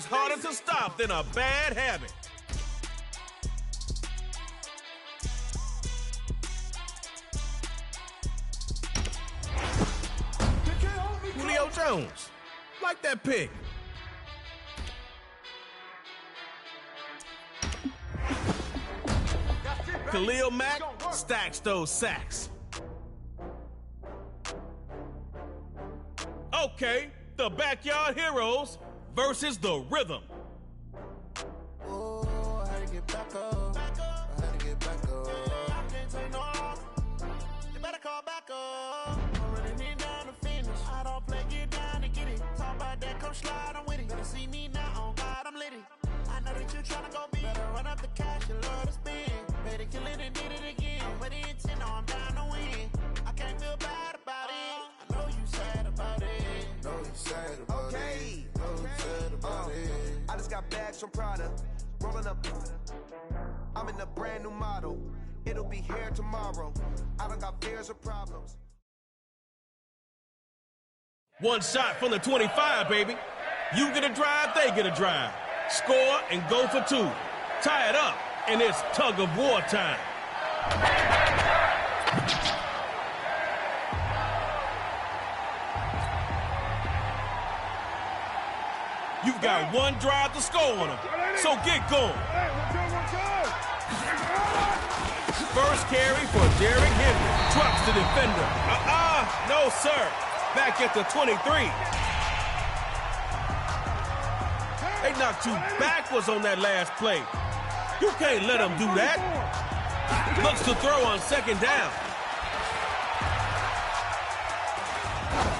is harder to stop than a bad habit. Julio Jones, like that pick. Khalil Mack stacks those sacks. Okay, the backyard heroes versus the rhythm. Oh, I had to get back up. I had to get back up. I can't take no off. You better call back up. I'm running it down to finish. I don't play, get down to get it. Talk about that, come slide, I'm with it. Better see me now, on God, I'm litty. I know that you tryna go big. Better run up the cash, you love to spend. Better kill it and did it again. I'm with the intent, no, I'm down to win. I can't feel bad about it. I know you sad about it. Know you sad about it. Know you sad about it. I just got bags from Prada, rolling up. I'm in a brand new model. It'll be here tomorrow. I don't got fears or problems. One shot from the 25, baby. You get a drive, they get a drive. Score and go for two. Tie it up, and it's tug of war time. You've got one drive to score on them, so get going. First carry for Derrick Henry. Drops the defender. No, sir. Back at the 23. They knocked you backwards on that last play. You can't let them do that. Looks to throw on second down.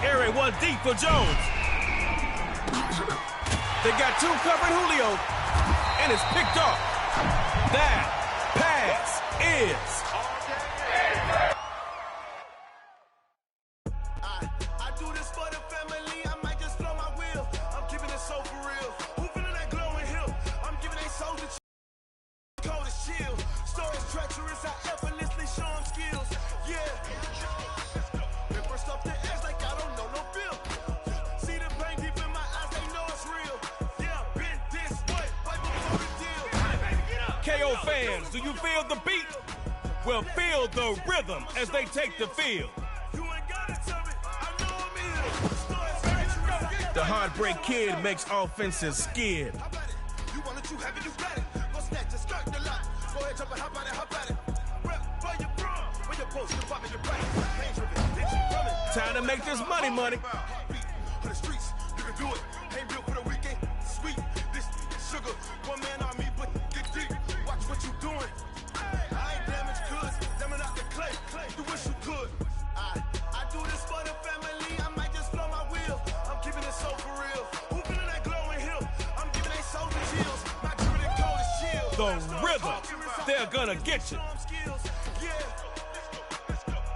Aaron one deep for Jones. They got two covered Julio, and it's picked off. That pass is. I do this for the family. I might just blow my wheel. I'm keeping it so for real. Who feeling that glowing hill? I'm giving a soldier cold as shield. Stories treacherous. I effortlessly show them skills. Yeah. They burst off the edge like I don't know no feel. See the pain deep in my eyes. They know it's real. Yeah, been this way right before the deal. KO fans, do you feel the beat? Well, feel the rhythm as they take the field. You ain't gotta tell me. I know I'm ill. Stories treacherous. The Heartbreak Kid makes offenses scared. How about it? You want it, you have it, you got it. Go snatch it, start the lot. Go ahead, jump it, how about it, how about it? Rep for your bro. When you're post, you're popping your right. Pain driven, tension coming. Time to make this money. Heartbeat on the streets, you can do it. Ain't built for the weekend. Sweet, this sugar. One man on me, but get deep. Watch what you doing. I ain't damaged goods, damn it out the clay. You wish you could. I do this for the family. I might just blow my wheel. I'm keeping it so for real. Who feeling that glowing hill? I'm giving a soldier chills. My truly cold as shield. The rhythm, they're gonna get you. Yeah.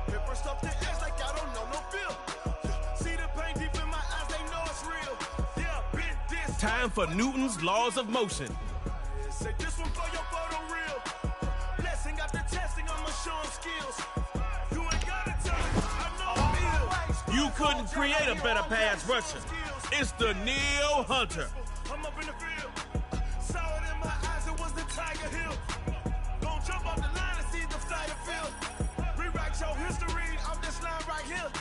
They burst off the edge like I don't know no feel. See the pain deep in my eyes, they know it's real. Yeah, been this. Time for Newton's laws of motion. Say this one for your photo real. Blessing after testing, I'ma show them skills. You ain't gotta tell me, I know I'm ill. You couldn't create a better pass rusher. It's the Neil Hunter. I'm up in the field. Saw it in my eyes, it was the Tiger Hill. Gon' jump off the line and see the fighter field. Rewrite your history off this line right here.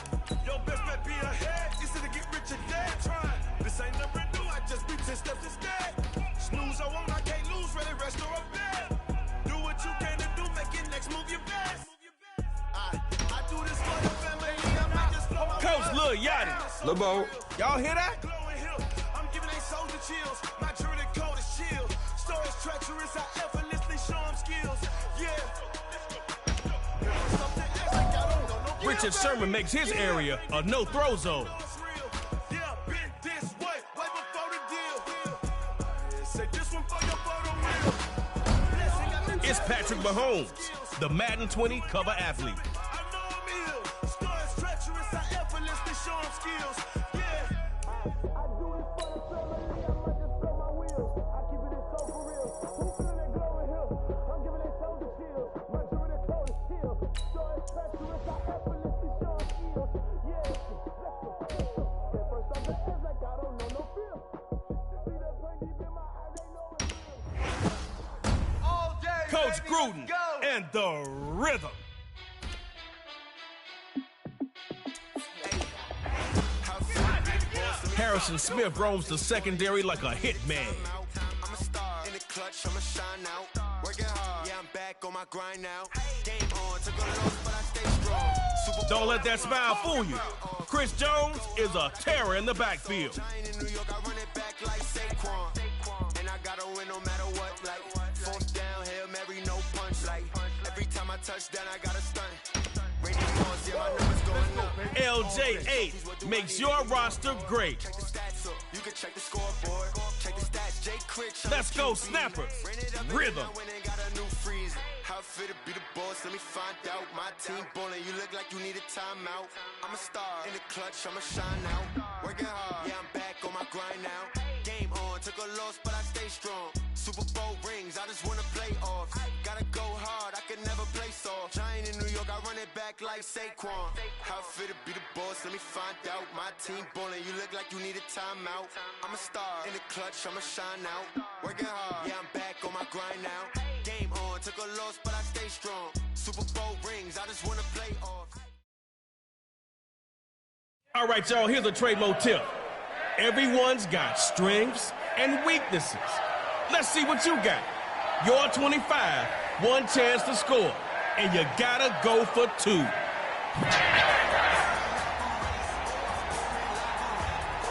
Your best bet be ahead. It's to get rich or dead trying. This ain't number new, I just be 10 steps instead. Snooze, I won't, I can't lose, ready, rest or up bed. Do what you can to do, make it next move your best. I do this for the family, I might just blow my Coach Lil Yachty. Lil Bo. Y'all hear that? glowing hill. I'm giving a soldier chills. My truly cold as shield. Stories treacherous. I effortlessly show them skills. Yeah. Something else like I don't know no Richard Sherman makes his area a no-throw zone. it's real. Yeah, been this way before the deal. Say this one for your photo real. Blessing after It's Patrick Mahomes, the Madden 20 cover athlete. I know I'm ill. Stories treacherous. I effortlessly show them skills. Yeah. I do this for the family. I might just blow my wheel. I keep it so for real. Who feeling that glowing hill? I'm giving a soldier shield. My truly cold is chill. Stories treacherous. I effortlessly show them skills. Yeah. Let's go. First off the edge like I don't know no feel. See that pain deep Here's Gruden and the rhythm. Harrison Smith roams the secondary like a hitman. I'm a star in the clutch, I'ma shine out. Working hard, yeah, I'm back on my grind now. Game on, took a loss, but I stay strong. Don't let that smile fool you. Chris Jones is a terror in the backfield. Giant in New York, I run it back like Saquon. And I gotta win no matter what, like fourth down, Hail Mary, no punch. Like every time I touch down, I gotta stunt. Randy Moss, yeah, my numbers going up. LJ8 makes your roster great. Check the stats up, you can check the scoreboard. Check the stats, Jay Critch. Let's go, Snappers. Rhythm. Got a new freeze. How fit to be the boss? Let me find out. My team ballin', you look like you need a timeout. I'm a star in the clutch, I'ma shine out. Working hard, yeah, I'm back on my grind now. Game on, took a loss, but I stay strong. Super Bowl rings, I just wanna play off. Gotta go hard, I can never play soft. Giant in New York, I run it back like Saquon. How fit to be the boss? Let me find out. My team ballin', you look like you need a timeout. I'm a star in the clutch, I'ma shine out. Working hard, yeah, I'm back on my grind now. Game on, took a loss, but I stay strong. Super Bowl rings, I just wanna play off. All right, y'all, here's a trade low tip. Everyone's got strengths and weaknesses. Let's see what you got. You're 25, one chance to score, and you gotta go for two.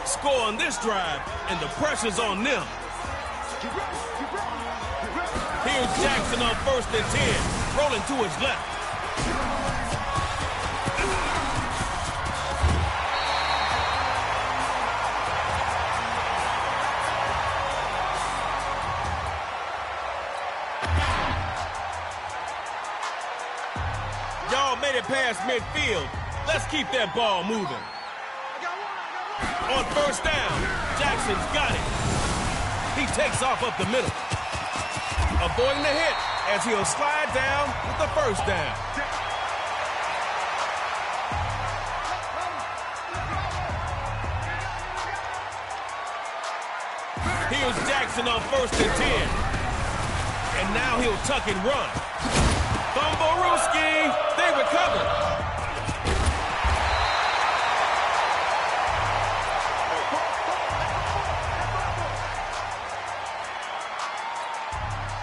Score on this drive, and the pressure's on them. Here's Jackson on 1st and 10, rolling to his left. Y'all made it past midfield. Let's keep that ball moving. On 1st down, Jackson's got it. He takes off up the middle, avoiding the hit as he'll slide down with the 1st down. Here's Jackson on 1st and 10. And now he'll tuck and run. Fumble-rooski, they recover.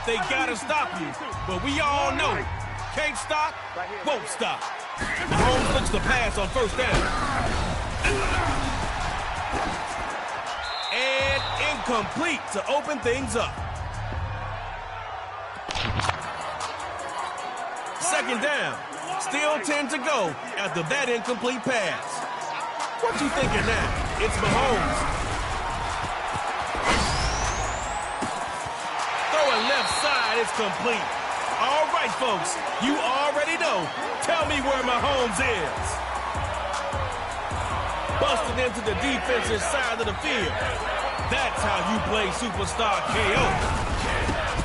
They gotta stop you, but we all know, can't stop, won't stop. Mahomes looks the pass on 1st down. And incomplete to open things up. 2nd down, still 10 to go after that incomplete pass. What you thinking now? It's Mahomes. Left side is complete. All right, folks, you already know. Tell me where Mahomes is. Busted into the defensive side of the field. That's how you play superstar KO.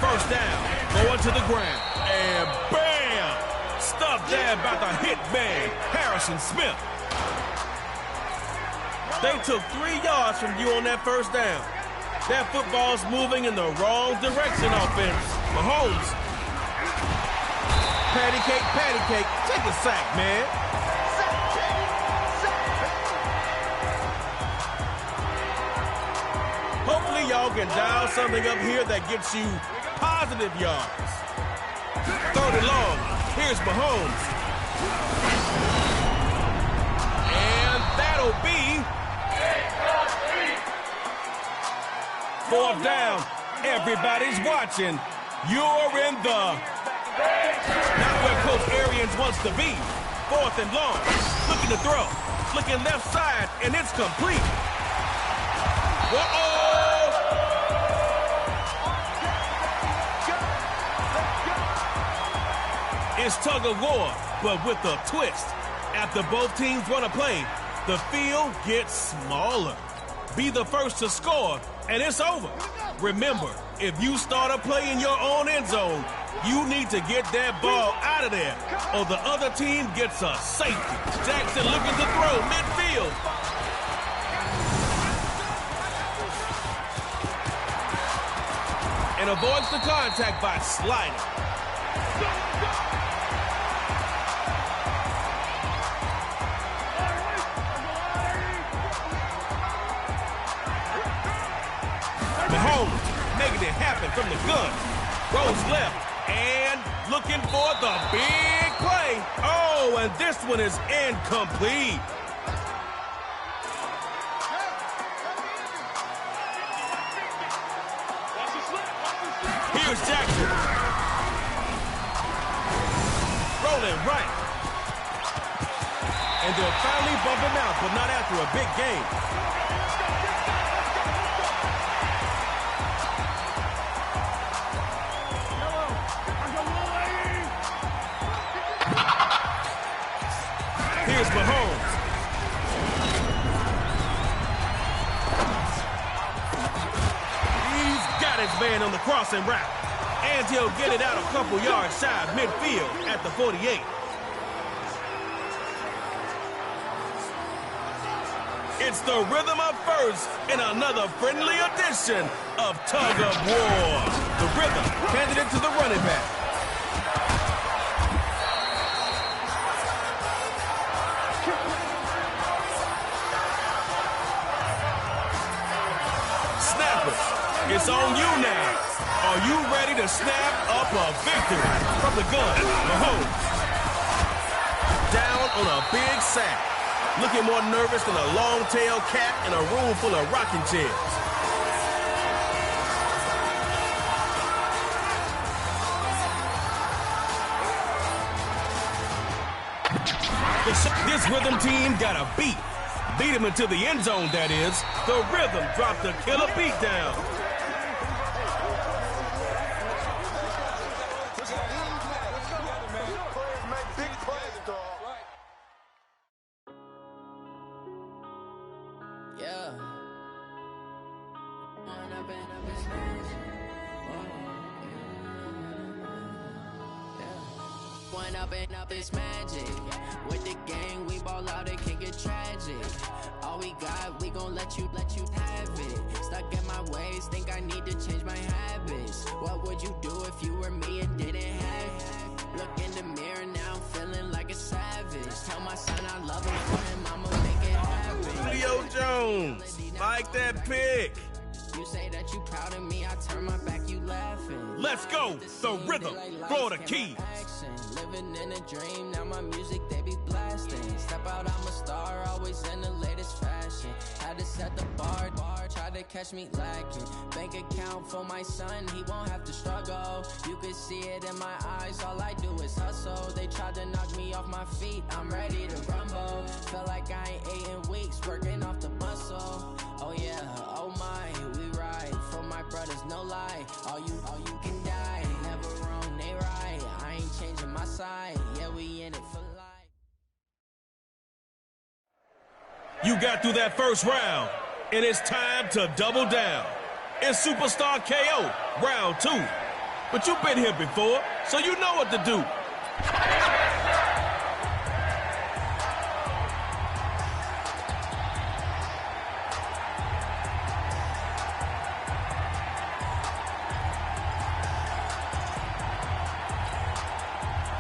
1st down, going to the ground. And bam! Stuffed there by the hitman, Harrison Smith. They took 3 yards from you on that 1st down. That football's moving in the wrong direction, offense. Mahomes. Patty cake. Take a sack, man. Hopefully y'all can dial something up here that gets you positive yards. 3rd and long. Here's Mahomes. And that'll be 4th down. Everybody's watching. You're in the... Not where Coach Arians wants to be. 4th and long. Looking to throw. Looking left side, and it's complete. Uh-oh! It's tug of war, but with a twist. After both teams want to play, the field gets smaller. Be the first to score, and it's over. Remember, if you start a play in your own end zone, you need to get that ball out of there, or the other team gets a safety. Jackson looking to throw midfield. And avoids the contact by sliding. making it happen from the gun. Goes left and looking for the big play. Oh, and this one is incomplete. Here's Jackson. Rolling right. And they'll finally bump him out, but not after a big game. Here's Mahomes. He's got his man on the crossing route. And he'll get it out a couple yards shy of midfield at the 48. It's the rhythm of first in another friendly edition of Tug of War. The rhythm handed it to the running back. Snappers, it's on you now. Are you ready to snap up a victory? From the gun, Mahomes. Down on a big sack. Looking more nervous than a long-tailed cat in a room full of rocking chairs. This rhythm team got a beat. Beat him into the end zone, that is. The rhythm dropped a killer beat down. Up this magic. With the gang, we ball out, it can get tragic. All we got, we gon' let you have it. Stuck in my ways, think I need to change my habits. What would you do if you were me and didn't have it? Look in the mirror, now I'm feeling like a savage. Tell my son I love him for him, I'ma make it happen. Julio Jones, like that pick. You say that you proud of me, I turn my back, you laughing. Let's go, the rhythm, Florida Keys. Living in a dream, now my music, they be blasting. Step out, I'm a star, always in the latest fashion. Had to set the bar, try to catch me lacking. Bank account for my son, he won't have to struggle. You can see it in my eyes, all I do is hustle. They tried to knock me off my feet, I'm ready to rumble. Feel like I ain't ate in weeks, working off the muscle. Oh yeah, oh my, we ride for my brothers, no lie. All you can die, never wrong, they right. I ain't changing my side, yeah, we in it for life. You got through that first round, and it's time to double down. It's Superstar KO, round 2. But you've been here before, so you know what to do.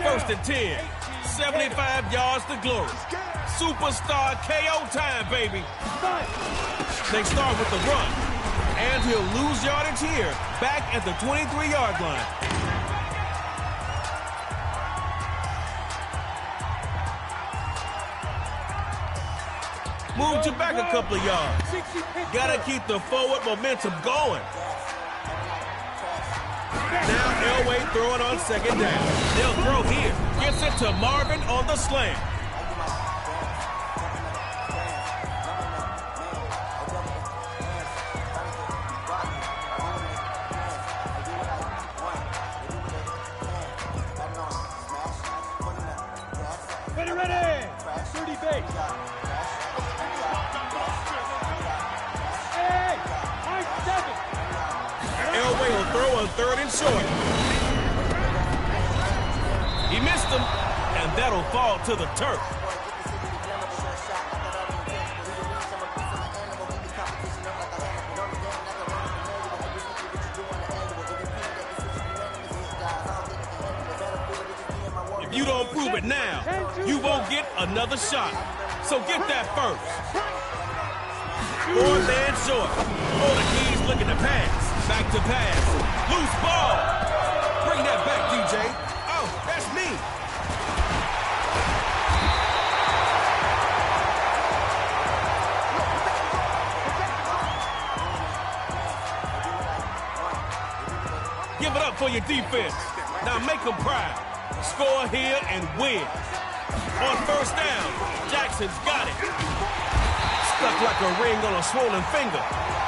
First and 10, 75 yards to glory. Superstar KO time, baby. They start with the run, and he'll lose yardage here, back at the 23-yard line. Moved you back a couple of yards. Gotta keep the forward momentum going. Now Elway throwing on second down. They'll throw here. Gets it to Marvin on the slant. Ready! 30 base. Hey! Mike 7. Elway will throw on third and short. He missed him, and that'll fall to the turf. If you don't prove it now, you won't get another shot. So get that first. Fourth and short. Oh, the Keys looking to pass. Back to pass. Loose ball. Bring that back, DJ. Oh, that's me. Give it up for your defense. Now make them proud. Score here and win. On first down, Jackson's got it. Stuck like a ring on a swollen finger,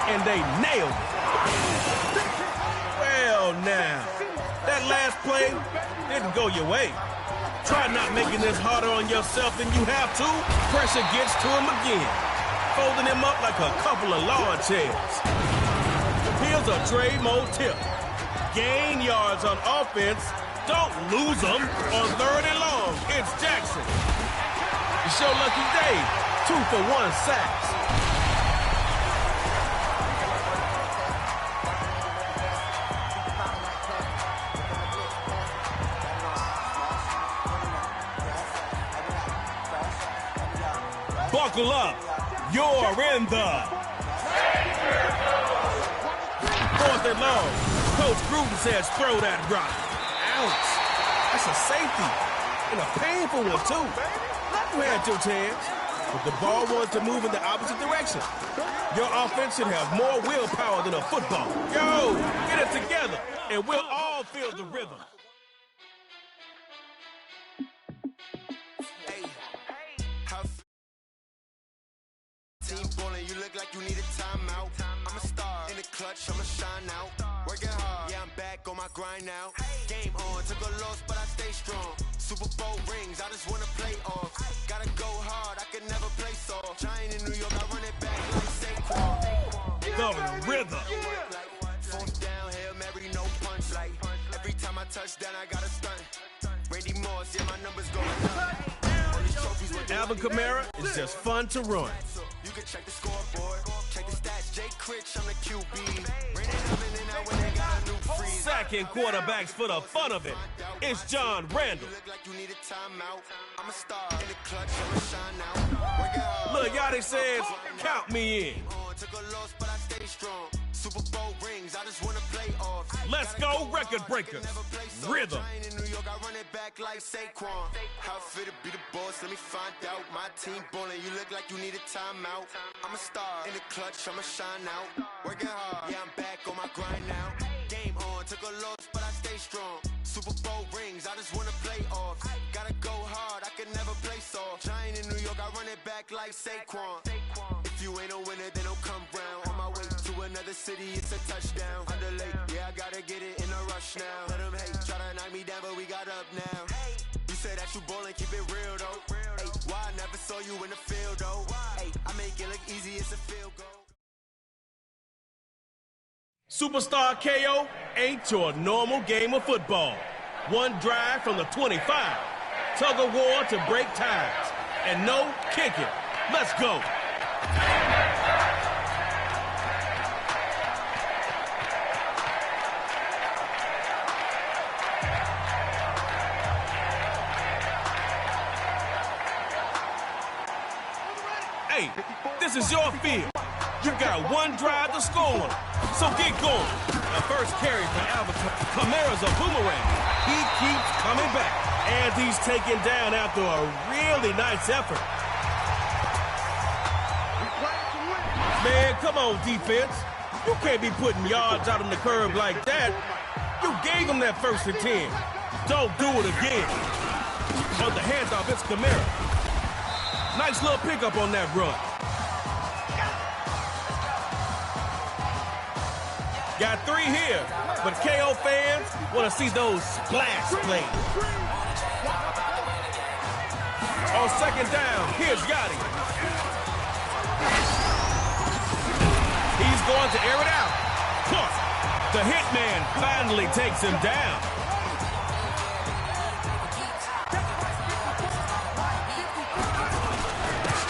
and they nailed it. Well, now, that last play didn't go your way. Try not making this harder on yourself than you have to. Pressure gets to him again, folding him up like a couple of lawn chairs. Here's a Dre Mo tip. Gain yards on offense. Don't lose them on 3rd and long. It's Jackson. It's your lucky day. 2 for 1 sacks. Buckle up. You're in the 4th and long. Coach Gruden says throw that rock. Ouch. That's a safety. And a painful one, too. You had your chance, but the ball wanted to move in the opposite direction. Your offense should have more willpower than a football. Yo, get it together, and we'll all feel the rhythm. Team ballin', you look like you need a timeout. I'm a star in the clutch, I'ma shine out. Working hard, yeah, I'm back on my grind now. Game on, took a loss, but I stay strong. Super Bowl rings, I just wanna play off. Gotta go hard, I can never play soft. Giant in New York, I run it back like Saquon. The rhythm. Fourth down, Hail Mary, no punch. Like every time I touch down, I got a stunt. Randy Moss, yeah, my numbers going up. Alvin Kamara is just fun to run. You can check the scoreboard, check the stats. Jay Critch, I'm the QB. Sacking quarterbacks for the fun of it. It's John Randall. Look, Yachty says, count me in. Super Bowl rings, I just wanna play off. Let's go, record breakers. Rhythm. In New York, I run it back like Saquon. How fit to be the boss, let me find out. My team ballin', you look like you need a timeout. I'm a star in the clutch, I'ma shine out. Working hard, yeah, I'm back on my grind now. Game on, took a loss, but I stay strong. Super Bowl rings, I just wanna play off. Gotta go hard, I can never play soft. Giant in New York, I run it back like Saquon. If you ain't a winner, then don't come round. On my way to another city, it's a touchdown. Underlay, yeah, I gotta get it in a rush now. Let them hate, try to knock me down, but we got up now. You say that you ballin', keep it real though. Hey, why I never saw you in the field though? Hey, I make it look easy, it's a field goal. Superstar KO ain't your normal game of football. One drive from the 25. Tug of war to break ties. And no kicking. Let's go. Hey, this is your field. You got one drive to score on, so get going. The first carry for Alvin Kamara's a boomerang. He keeps coming back, and he's taken down after a really nice effort. Man, come on, defense. You can't be putting yards out on the curb like that. You gave him that 1st and 10. Don't do it again. On the handoff, it's Kamara. Nice little pickup on that run. Got 3 here, but KO fans want to see those splash plays. On 2nd down, here's Yachty. He's going to air it out. Caught. The hitman finally takes him down.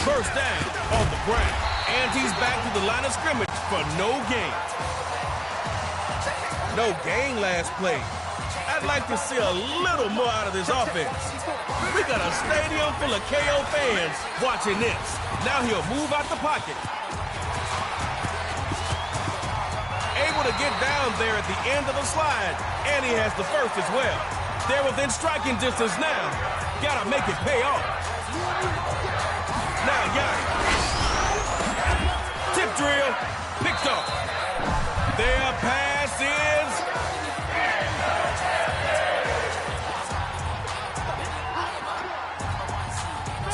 First down on the ground, and he's back to the line of scrimmage for no gain. No gain last play. I'd like to see a little more out of this offense. We got a stadium full of KO fans watching this. Now he'll move out the pocket. able to get down there at the end of the slide, and he has the first as well. They're within striking distance now. Gotta make it pay off. Now Yanni. Tip drill, picked off. Their pass is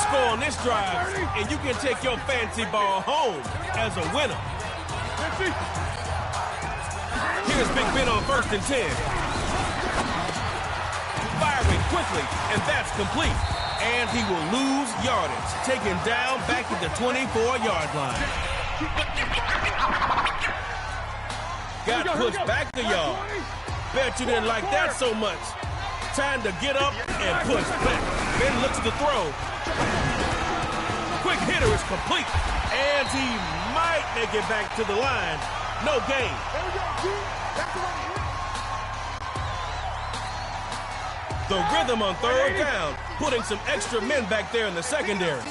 score on this drive, and you can take your fancy ball home as a winner. Here's Big Ben on 1st and 10. Firing quickly, and that's complete. And he will lose yardage, taken down back at the 24-yard line. Got pushed back a yard. Bet you didn't like that so much. Time to get up and push back. Ben looks to throw. Quick hitter is complete. And he might make it back to the line. No gain. The rhythm on 3rd down, putting some extra men back there in the secondary.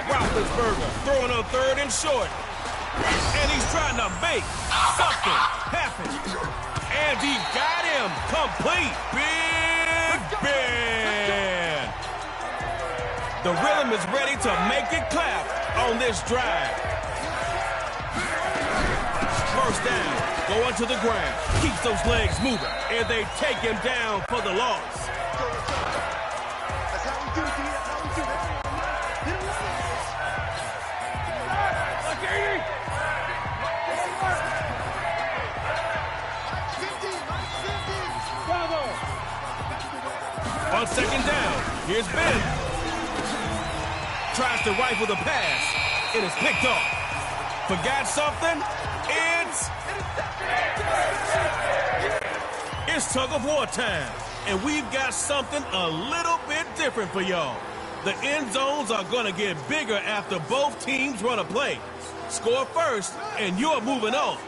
Roethlisberger throwing on 3rd and short. And he's trying to make something happen. And he got him complete. Big Ben. The rhythm is ready to make it clap on this drive. First down, going to the ground. Keeps those legs moving, and they take him down for the loss. On 2nd down, here's Ben. Tries to rifle the pass. It is picked off. Forgot something? It's tug of war time, and we've got something a little bit different for y'all. The end zones are going to get bigger after both teams run a play. Score first, and you're moving on.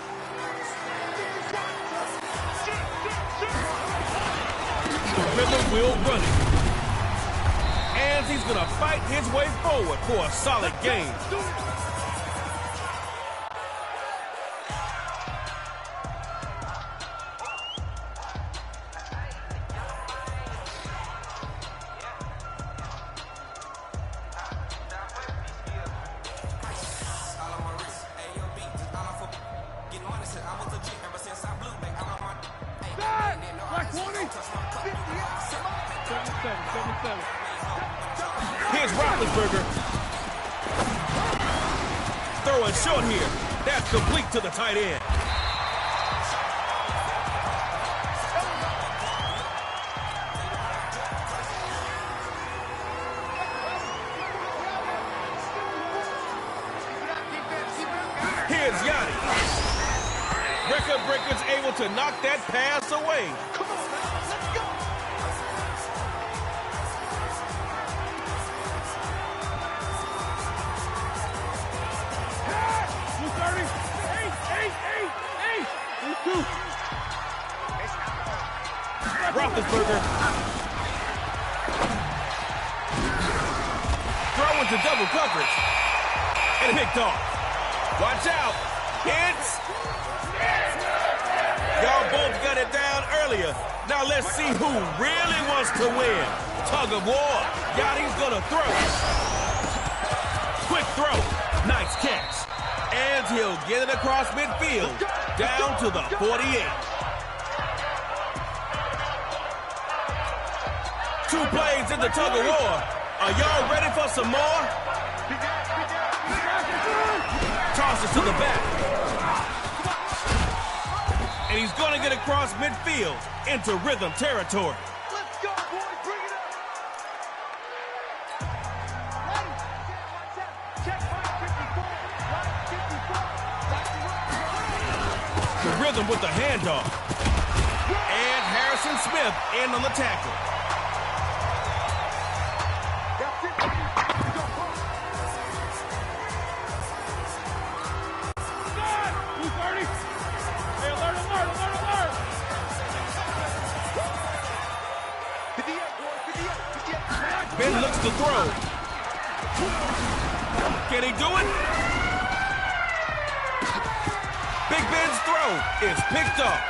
The rhythm will run it. And he's going to fight his way forward for a solid gain. Here's Roethlisberger. Throwing short here. That's complete to the tight end. Here's Yanni. Record breaker's able to knock that pass away. Roethlisberger throwing to double coverage and picked off. Watch out! Y'all both got it down earlier. Now let's see who really wants to win. Tug of war. Yanni's gonna throw. Quick throw. Nice catch. And he'll get it across midfield down to the 48. 2 plays in the tug of war. Are y'all ready for some more? Tosses to the back. And he's going to get across midfield into rhythm territory. Let's go, boys. Bring it up. Check right 54. The rhythm with the handoff. And Harrison Smith in on the tackle. Ben looks to throw. Can he do it? Big Ben's throw is picked off.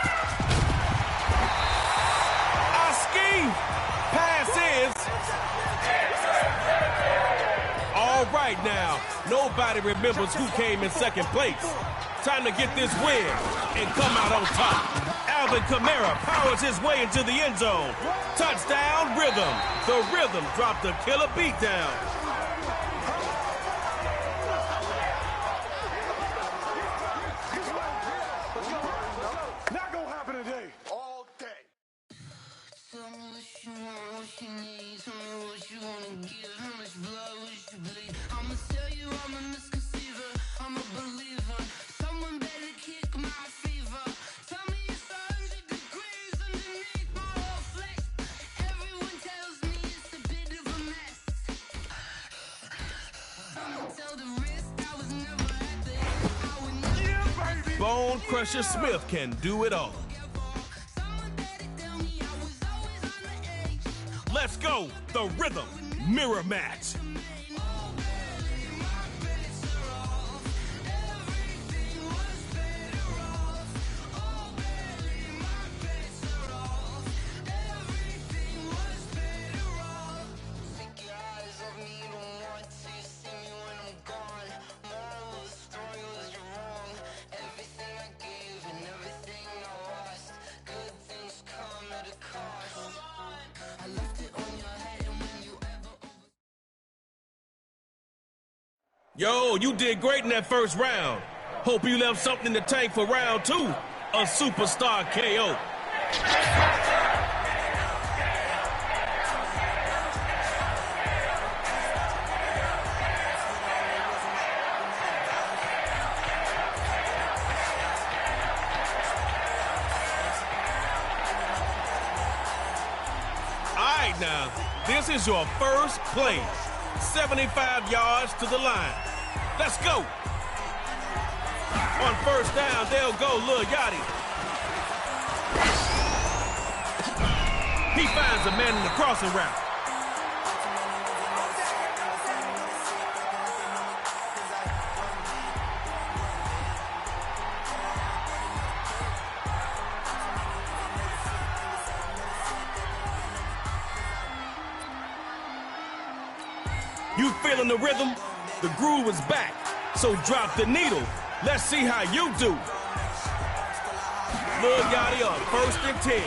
Ski pass is. All right now, nobody remembers who came in second place. Time to get this win and come out on top. Alvin Kamara powers his way into the end zone. Touchdown, Rhythm. The Rhythm dropped a killer beatdown. Not gonna happen today. All day. Tell me what you want, what you need. Tell me what you wanna give. How much blood would you bleed? I'ma tell you I'm a misconceiver. I'm a believer. Someone better kick my fever. Tell me it's 100 degrees underneath my whole flesh. Everyone tells me it's a bit of a mess. I'ma tell the risk I was never at the end. I would never. Bone Crusher Smith can do it all. Let's go, the Rhythm mirror match. Yo, you did great in that first round. Hope you left something in the tank for round two. A superstar KO. All right, now, this is your first play. 75 yards to the line. Let's go. On first down, they'll go Lil Yachty. He finds a man in the crossing route. You feeling the rhythm? The groove is back, so drop the needle. Let's see how you do. Lil Yachty up, 1st and 10.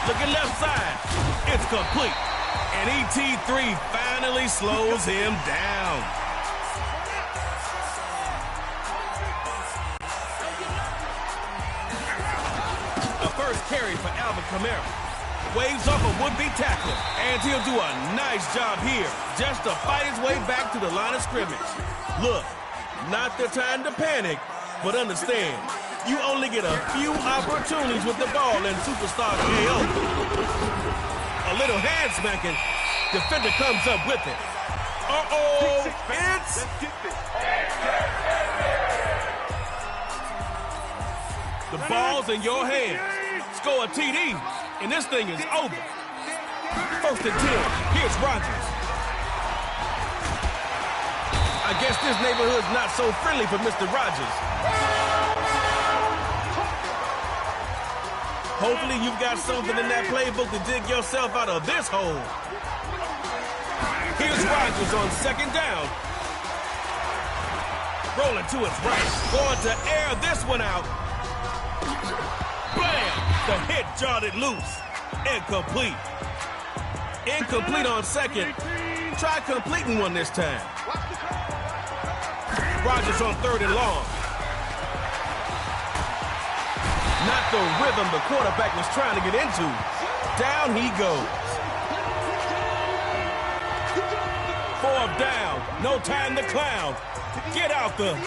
Looking left side, it's complete. And ET3 finally slows him down. A first carry for Alvin Kamara. Waves off a would-be tackler, and he'll do a nice job here just to fight his way back to the line of scrimmage. Look, not the time to panic, but understand, you only get a few opportunities with the ball in Superstar KO. A little hand smacking, defender comes up with it. Uh-oh, it's... The ball's in your hands. Score a TD. And this thing is over. 1st and 10. Here's Rodgers. I guess this neighborhood's not so friendly for Mr. Rodgers. Hopefully you've got something in that playbook to dig yourself out of this hole. Here's Rodgers on 2nd down. Rolling to his right. Going to air this one out. Bam! The hit jarred it loose. Incomplete. Incomplete on 2nd. Try completing one this time. Rodgers on 3rd and long. Not the rhythm the quarterback was trying to get into. Down he goes. 4th down. No time to clown. Get out the...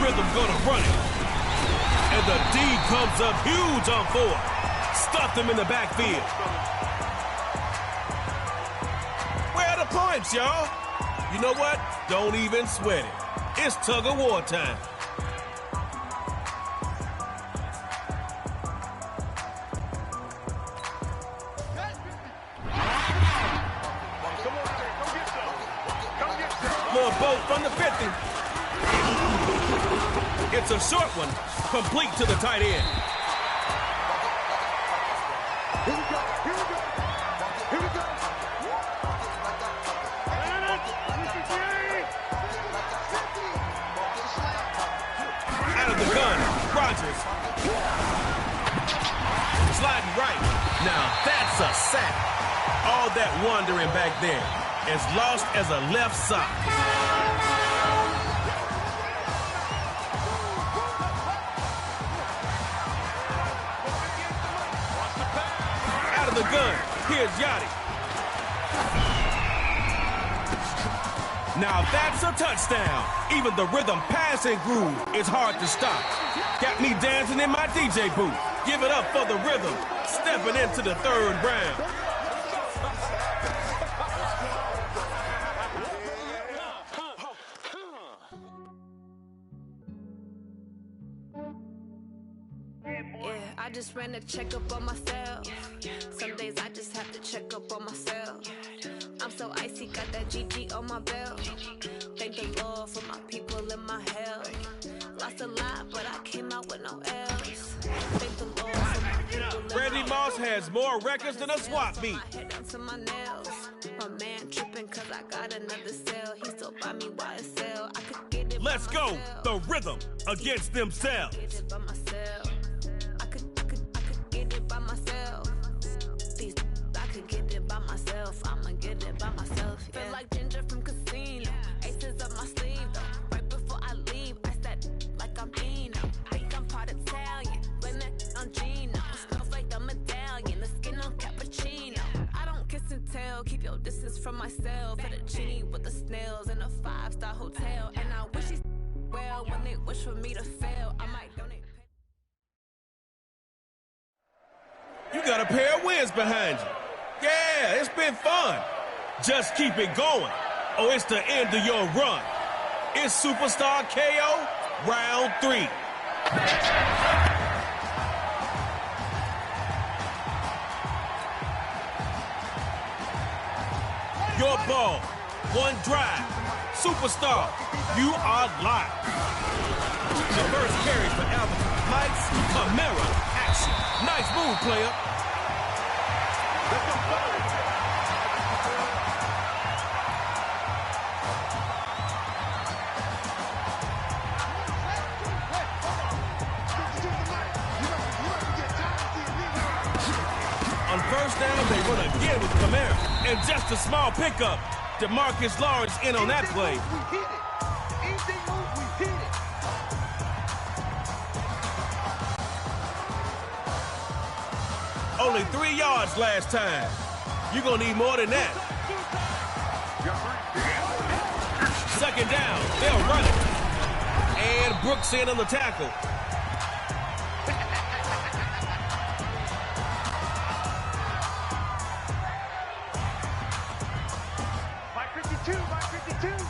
Rhythm gonna run it. And the D comes up huge on 4th. Stuffed him in the backfield. Where are the points, y'all? You know what? Don't even sweat it. It's tug-of-war time. Little boat from the 50. It's a short one, complete to the tight end. Here we go. Here we go. Here we go. Out of the gun, Rodgers. Sliding right. Now that's a sack. All that wandering back there, as lost as a left sock. Out of the gun, here's Yachty. Now that's a touchdown. Even the rhythm passing groove is hard to stop. Got me dancing in my DJ booth. Give it up for the rhythm. Stepping into the third round. Yeah, I just ran a checkup on myself. Some days I just have to check up on myself. I'm so icy, got that GG on my belt. Thank the Lord for my people and my health. Lost a lot, but I came out with no L's. Thank the Lord for my people and Randy my Moss health. has more records than a swap meet. My head down to my nails. My man tripping cause I got another cell. He still buy me YSL. I could get it Let's by go. myself. The rhythm against themselves. Get it by myself. I could get it by myself. These I could get it by myself. I'ma get it by myself. Yeah. Feel like Ginger from Casino. Aces up my sleeve though. Right before I leave, I said like I'm Dino. Think I'm part Italian. Blame that on Gino. Smells like the medallion. The skin on cappuccino. I don't kiss and tell. Keep your distance from myself. Fettuccine with the snails in a 5-star hotel. And I wish he's well when they wish for me to fail. I might donate. You got a pair of wins behind you. Yeah, it's been fun. Just keep it going, or it's the end of your run. It's Superstar KO, round 3. Your ball, one drive. Superstar, you are live. The first carry for Alvin. Lights, camera, action. Nice move, player. On first down, they run again with Camara. And just a small pickup. DeMarcus Lawrence in on that play. Only 3 yards last time. You're going to need more than that. Second down, they'll run it. And Brooks in on the tackle. By 52, by 52.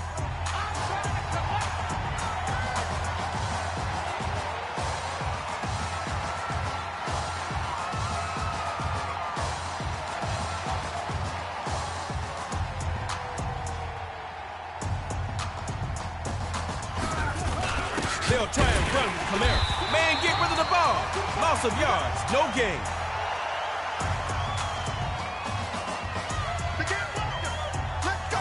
They'll try and run with Camara. Man, get rid of the ball. Loss of yards, no gain. Let's go.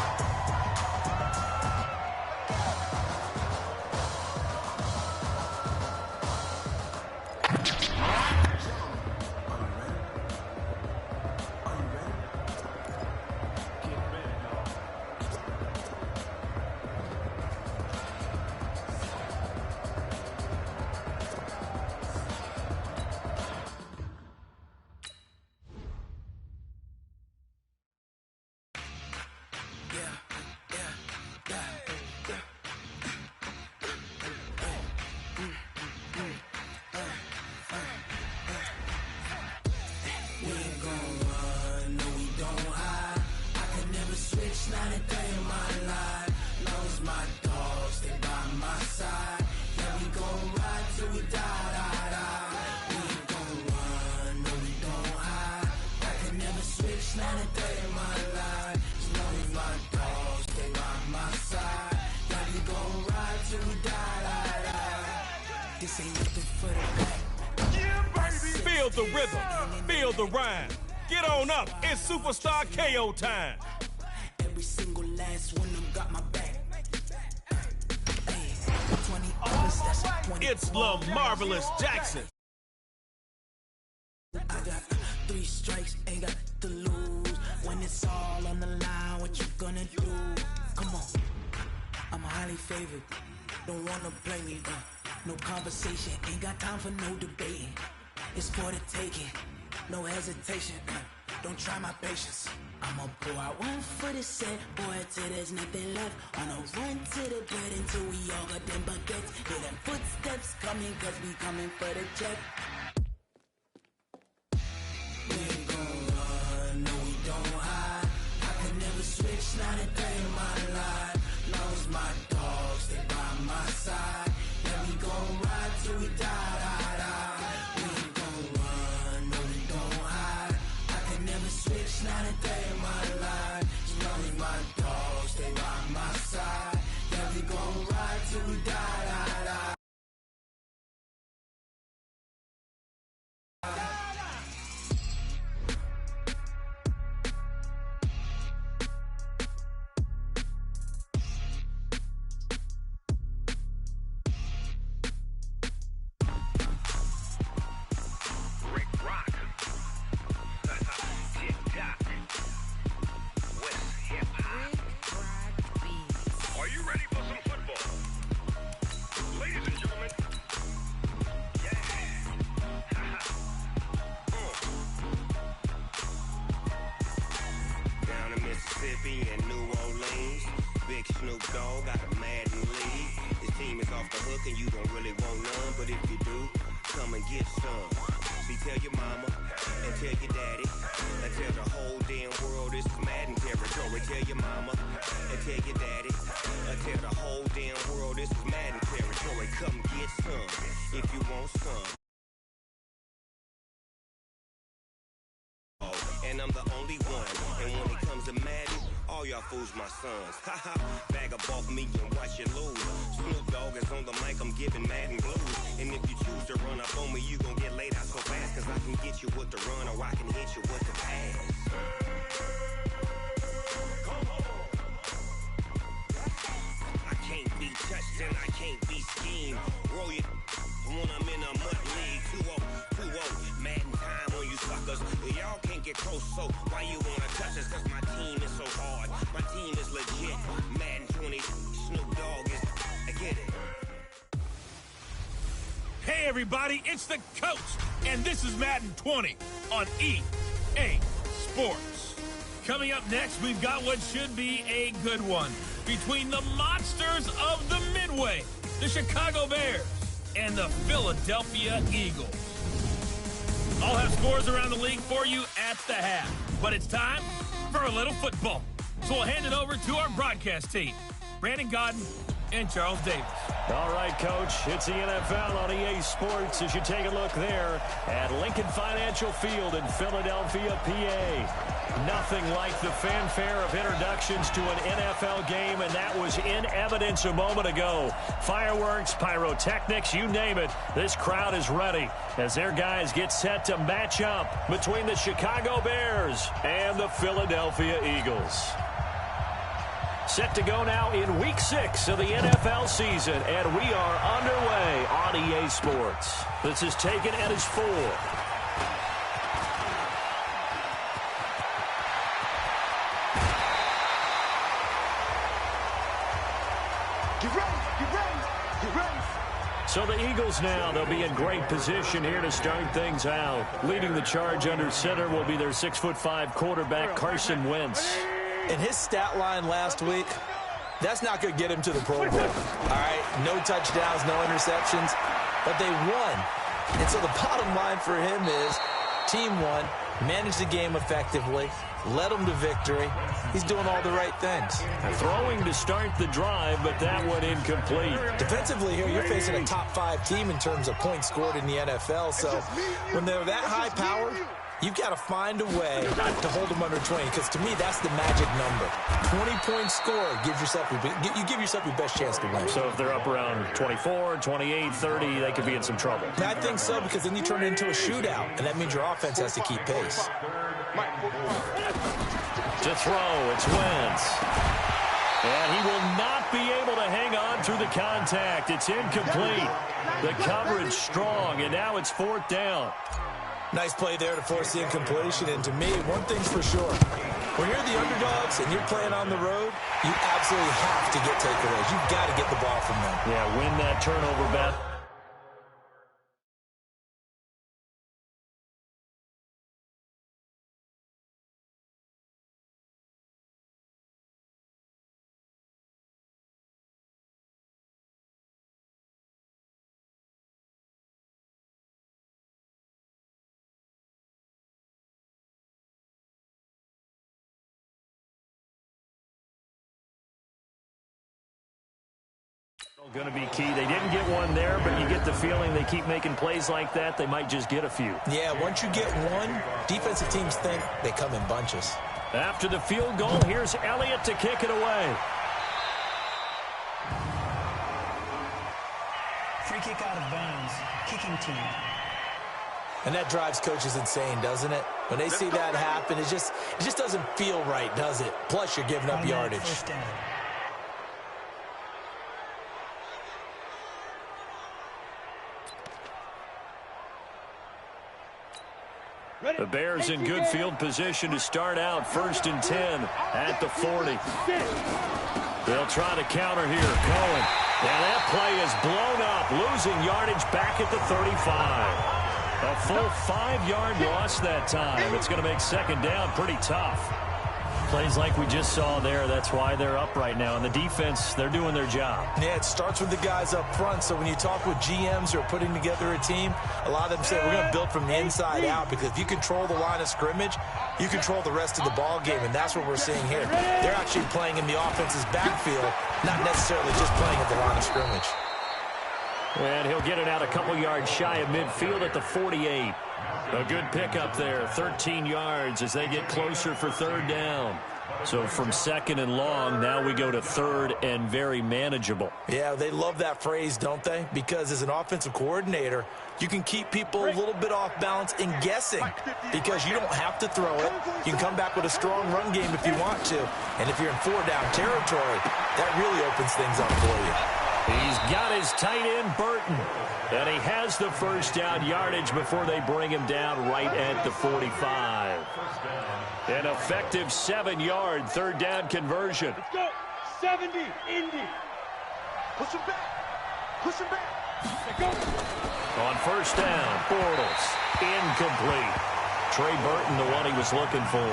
this ain't nothing for the back. Yeah, baby. Feel the rhythm. Feel the rhyme. Get on up. It's Superstar KO time. Every single last one of them got my back. Hey, 20 August, that's 20. It's Lil Marvelous Jackson. I got 3 strikes, ain't got to lose. When it's all on the line, what you gonna do? Come on, I'm highly favored. Don't wanna play me, no conversation. Ain't got time for no debating. It's for the taking, no hesitation. Don't try my patience. I'ma pour out one for the set, boy, till there's nothing left. On a run to the bread until we all got them baguettes. Hear them footsteps coming, cause we coming for the check. We ain't gon' run, no we don't hide. I can never switch, not a day in my life. Long as my dogs stay by my side. Yeah, we gon' ride till we die. We ain't gon' run, no we don't hide. I can never switch, not a day in my life. As long as my dogs stay by my side. Yeah, we gon' ride till we die. And New Orleans, big Snoop Dogg got a Madden lead. His team is off the hook and you don't really want none, but if you do, come and get some. See, tell your mama and tell your daddy and tell the whole damn world this is Madden territory. Tell your mama and tell your daddy and tell the whole damn world this is Madden territory. Come get some if you want some. And I'm the only one. And when it comes to Madden, all y'all fools my sons. Haha, bag up off me and watch you lose. Snoop Dogg is on the mic, I'm giving Madden blues. And if you choose to run up on me, you gon' get laid out so fast. Cause I can get you with the run or I can hit you with the pass. I can't be touched and I can't be schemed. Roll you when I'm in a mud league. 2-0, Madden time on you suckers. Y'all can't get close, so why you wanna touch us? Cause my team is so hard. My team is legit. Madden 20, Snoop Dogg is, I get it. Hey everybody, it's the coach, and this is Madden 20 on EA Sports. Coming up next, we've got what should be a good one between the monsters of the Midway, the Chicago Bears, and the Philadelphia Eagles. I'll have scores around the league for you at the half, but it's time for a little football. So we'll hand it over to our broadcast team, Brandon Godden and Charles Davis. All right, Coach, it's the NFL on EA Sports as you take a look there at Lincoln Financial Field in Philadelphia, PA. Nothing like the fanfare of introductions to an NFL game, and that was in evidence a moment ago. Fireworks, pyrotechnics, you name it. This crowd is ready as their guys get set to match up between the Chicago Bears and the Philadelphia Eagles. Set to go now in Week 6 of the NFL season, and we are underway on EA Sports. This is taken at his 4. Get ready, get ready, get ready. So the Eagles now, they'll be in great position here to start things out. Leading the charge under center will be their 6'5" quarterback, Carson Wentz. In his stat line last week, that's not going to get him to the Pro Bowl. All right, no touchdowns, no interceptions, but they won. And so the bottom line for him is team won, managed the game effectively, led them to victory. He's doing all the right things. Throwing to start the drive, but that one incomplete. Defensively here, you're facing a top 5 team in terms of points scored in the NFL. So when they're that high powered, You've got to find a way to hold them under 20, because to me, that's the magic number. 20-point score gives yourself you give yourself your best chance to win. So if they're up around 24, 28, 30, they could be in some trouble. I think so, because then you turn it into a shootout, and that means your offense has to keep pace. To throw, it's Wentz. And he will not be able to hang on through the contact. It's incomplete. The coverage strong, and now it's 4th down. Nice play there to force the incompletion. And to me, one thing's for sure. When you're the underdogs and you're playing on the road, you absolutely have to get takeaways. You've got to get the ball from them. Yeah, win that turnover battle. Going to be key. They didn't get one there, but you get the feeling they keep making plays like that, they might just get a few. Yeah, once you get one, defensive teams think they come in bunches. After the field goal, here's Elliott to kick it away. Free kick out of bounds. Kicking team. And that drives coaches insane, doesn't it? When they see that happen, it just doesn't feel right, does it? Plus, you're giving up yardage. First down. The Bears in good field position to start out 1st and 10 at the 40. They'll try to counter here. Cohen. And that play is blown up, losing yardage back at the 35. A full 5-yard loss that time. It's going to make 2nd down pretty tough. Plays like we just saw there, that's why they're up right now. And the defense, they're doing their job. Yeah, it starts with the guys up front. So when you talk with GMs who are putting together a team, a lot of them say we're going to build from the inside out, because if you control the line of scrimmage, you control the rest of the ball game, and that's what we're seeing here. They're actually playing in the offense's backfield, not necessarily just playing at the line of scrimmage. And he'll get it out a couple yards shy of midfield at the 48. A good pickup there, 13 yards as they get closer for 3rd down. So from 2nd and long, now we go to 3rd and very manageable. Yeah, they love that phrase, don't they? Because as an offensive coordinator, you can keep people a little bit off balance and guessing, because you don't have to throw it. You can come back with a strong run game if you want to. And if you're in 4-down territory, that really opens things up for you. He's got his tight end, Burton. And he has the 1st down yardage before they bring him down right at the 45. An effective 7-yard 3rd down conversion. Let's go. 70, Indy. Push him back. Push him back. Go. On 1st down, Bortles. Incomplete. Trey Burton, the one he was looking for.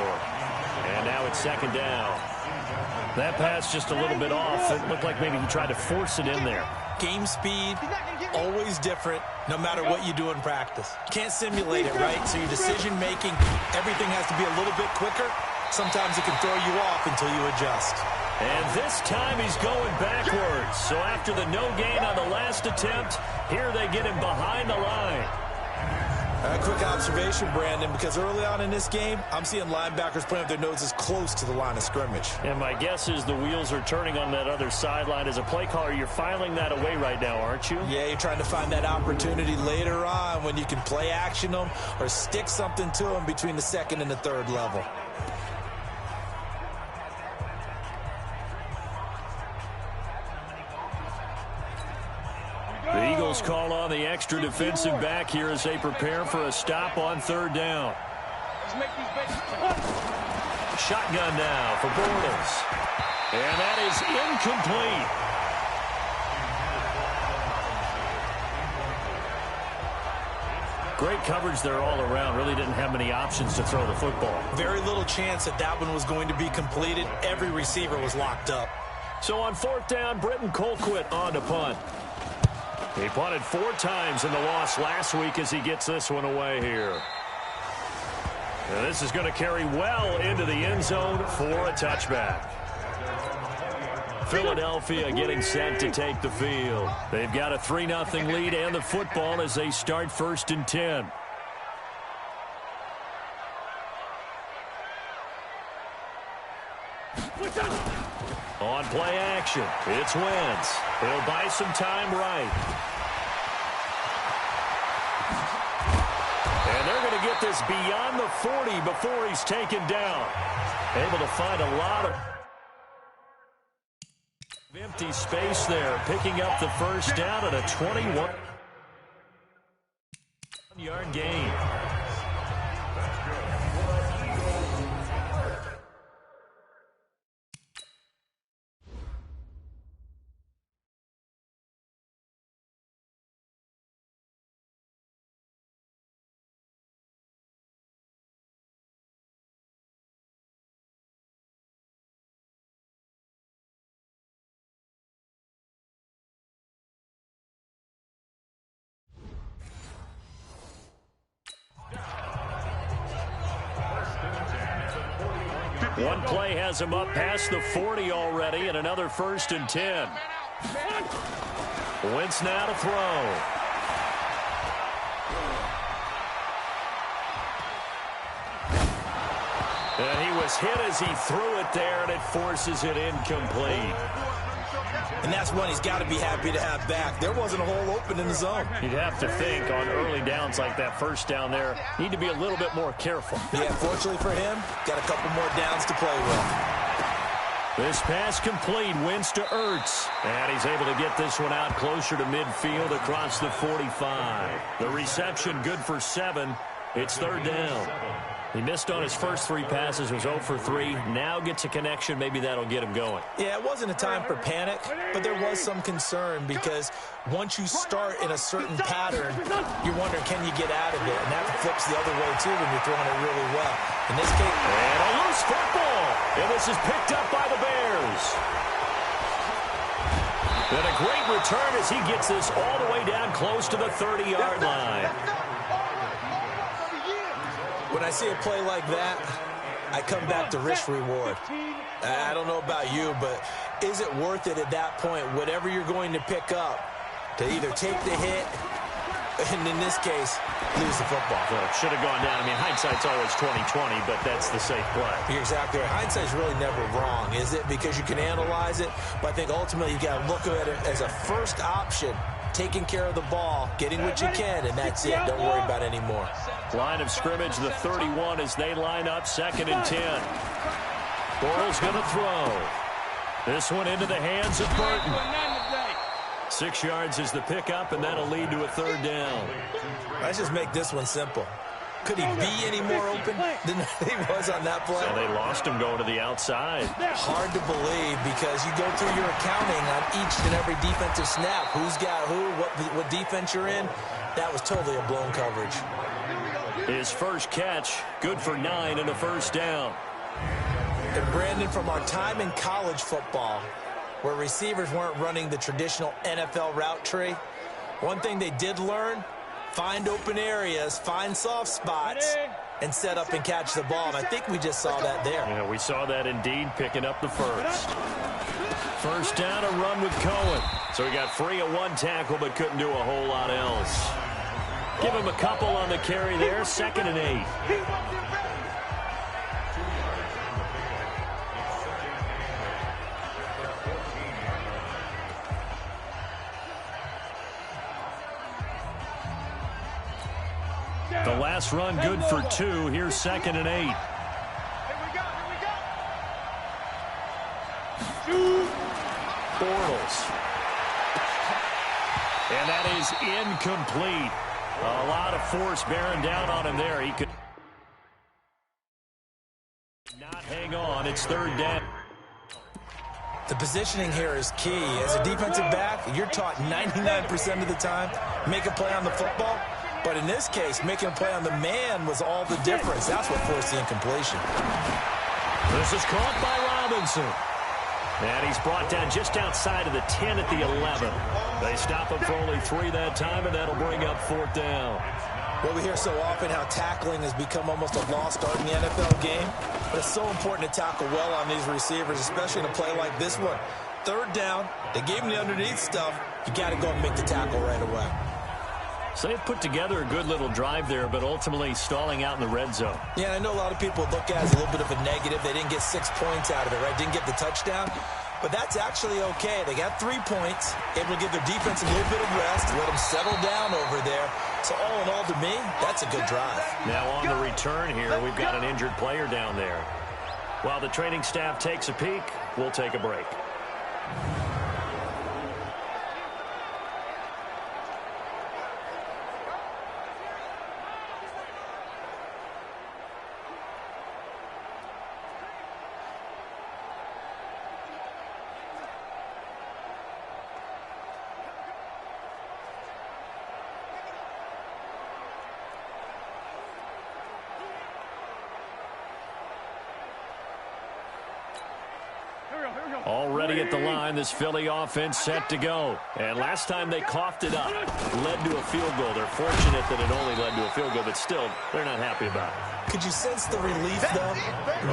And now it's 2nd down. That pass just a little bit off. It looked like maybe he tried to force it in there. Game speed, always different, no matter what you do in practice. You can't simulate it, right? So your decision-making, everything has to be a little bit quicker. Sometimes it can throw you off until you adjust. And this time he's going backwards. So after the no gain on the last attempt, here they get him behind the line. A quick observation, Brandon, because early on in this game, I'm seeing linebackers playing with their noses close to the line of scrimmage. And my guess is the wheels are turning on that other sideline. As a play caller, you're filing that away right now, aren't you? Yeah, you're trying to find that opportunity later on when you can play action them or stick something to them between the 2nd and the 3rd level. The Eagles call on the extra defensive back here as they prepare for a stop on 3rd down. Shotgun now for Bortles. And that is incomplete. Great coverage there all around. Really didn't have many options to throw the football. Very little chance that that one was going to be completed. Every receiver was locked up. So on 4th down, Britton Colquitt on to punt. He punted 4 times in the loss last week as he gets this one away here. And this is going to carry well into the end zone for a touchback. Philadelphia getting set to take the field. They've got a 3-0 lead and the football as they start 1st and 10. play action. It's Wentz. He'll buy some time right. And they're going to get this beyond the 40 before he's taken down. Able to find a lot of empty space there, picking up the first down at a 21-yard gain. One play has him up past the 40 already, and another 1st and 10. Wentz now to throw. And he was hit as he threw it there, and it forces it incomplete. And that's one he's got to be happy to have back. There wasn't a hole open in the zone. You'd have to think on early downs like that first down there, need to be a little bit more careful. Yeah, fortunately for him, got a couple more downs to play with. This pass complete, Wentz to Ertz. And he's able to get this one out closer to midfield across the 45. The reception good for 7. It's 3rd down. He missed on his first 3 passes, was 0 for 3. Now gets a connection. Maybe that'll get him going. Yeah, it wasn't a time for panic, but there was some concern because once you start in a certain pattern, you're wondering, can you get out of it? And that flips the other way, too, when you're throwing it really well. In this case... And a loose football. And this is picked up by the Bears. And a great return as he gets this all the way down close to the 30-yard line. When I see a play like that, I come back to risk-reward. I don't know about you, but is it worth it at that point, whatever you're going to pick up, to either take the hit, and in this case, lose the football? Well, it should have gone down. I mean, hindsight's always 20/20, but that's the safe play. You're exactly right. Hindsight's really never wrong, is it? Because you can analyze it, but I think ultimately you got to look at it as a first option. Taking care of the ball, getting what you can, and that's it. Don't worry about it anymore. Line of scrimmage, the 31 as they line up, 2nd and 10. Bortles going to throw. This one into the hands of Burton. 6 yards is the pickup, and that'll lead to a 3rd down. Let's just make this one simple. Could he be any more open than he was on that play? So they lost him going to the outside. Hard to believe because you go through your accounting on each and every defensive snap. Who's got who, what defense you're in. That was totally a blown coverage. His first catch, good for 9 and a 1st down. And Brandon, from our time in college football, where receivers weren't running the traditional NFL route tree, one thing they did learn, find open areas, find soft spots, and set up and catch the ball. And I think we just saw that there. Yeah, we saw that indeed, picking up the first. First down, a run with Cohen. So he got free of 1 tackle, but couldn't do a whole lot else. Give him a couple on the carry there, 2nd and 8. The last run good for 2. Here's 2nd and 8. Bortles. And that is incomplete. A lot of force bearing down on him there. He could not hang on. It's 3rd down. The positioning here is key. As a defensive back, you're taught 99% of the time, make a play on the football. But in this case, making a play on the man was all the difference. That's what forced the incompletion. This is caught by Robinson. And he's brought down just outside of the 10 at the 11. They stop him for only 3 that time, and that'll bring up 4th down. Well, we hear so often how tackling has become almost a lost art in the NFL game. But it's so important to tackle well on these receivers, especially in a play like this one. 3rd down, they gave him the underneath stuff. You got to go and make the tackle right away. So they've put together a good little drive there, but ultimately stalling out in the red zone. Yeah, I know a lot of people look at it as a little bit of a negative. They didn't get 6 points out of it, right? Didn't get the touchdown. but that's actually okay. They got 3 points, able to give their defense a little bit of rest, let them settle down over there. So all in all, to me, that's a good drive. Now on the return here, we've got an injured player down there. While the training staff takes a peek, we'll take a break. Already at the line, this Philly offense set to go. And last time they coughed it up, led to a field goal. They're fortunate that it only led to a field goal, but still, they're not happy about it. Could you sense the relief, though,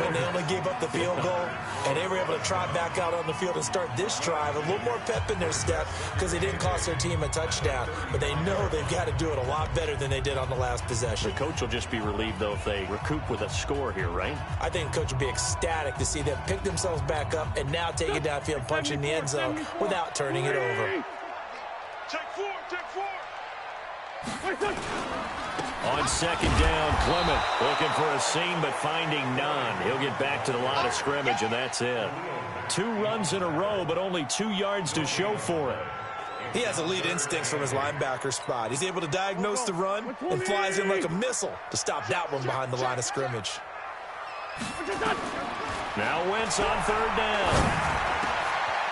when they only gave up the field goal and they were able to trot back out on the field and start this drive? A little more pep in their step because they didn't cost their team a touchdown. But they know they've got to do it a lot better than they did on the last possession. The coach will just be relieved, though, if they recoup with a score here, right? I think the coach would be ecstatic to see them pick themselves back up and now take it downfield, punch in the end zone without turning it over. Take four. On second down, Clement looking for a seam but finding none. He'll get back to the line of scrimmage, and that's it. 2 runs in a row, but only 2 yards to show for it. He has elite instincts from his linebacker spot. He's able to diagnose the run and flies in like a missile to stop that one behind the line of scrimmage. Now Wentz on third down.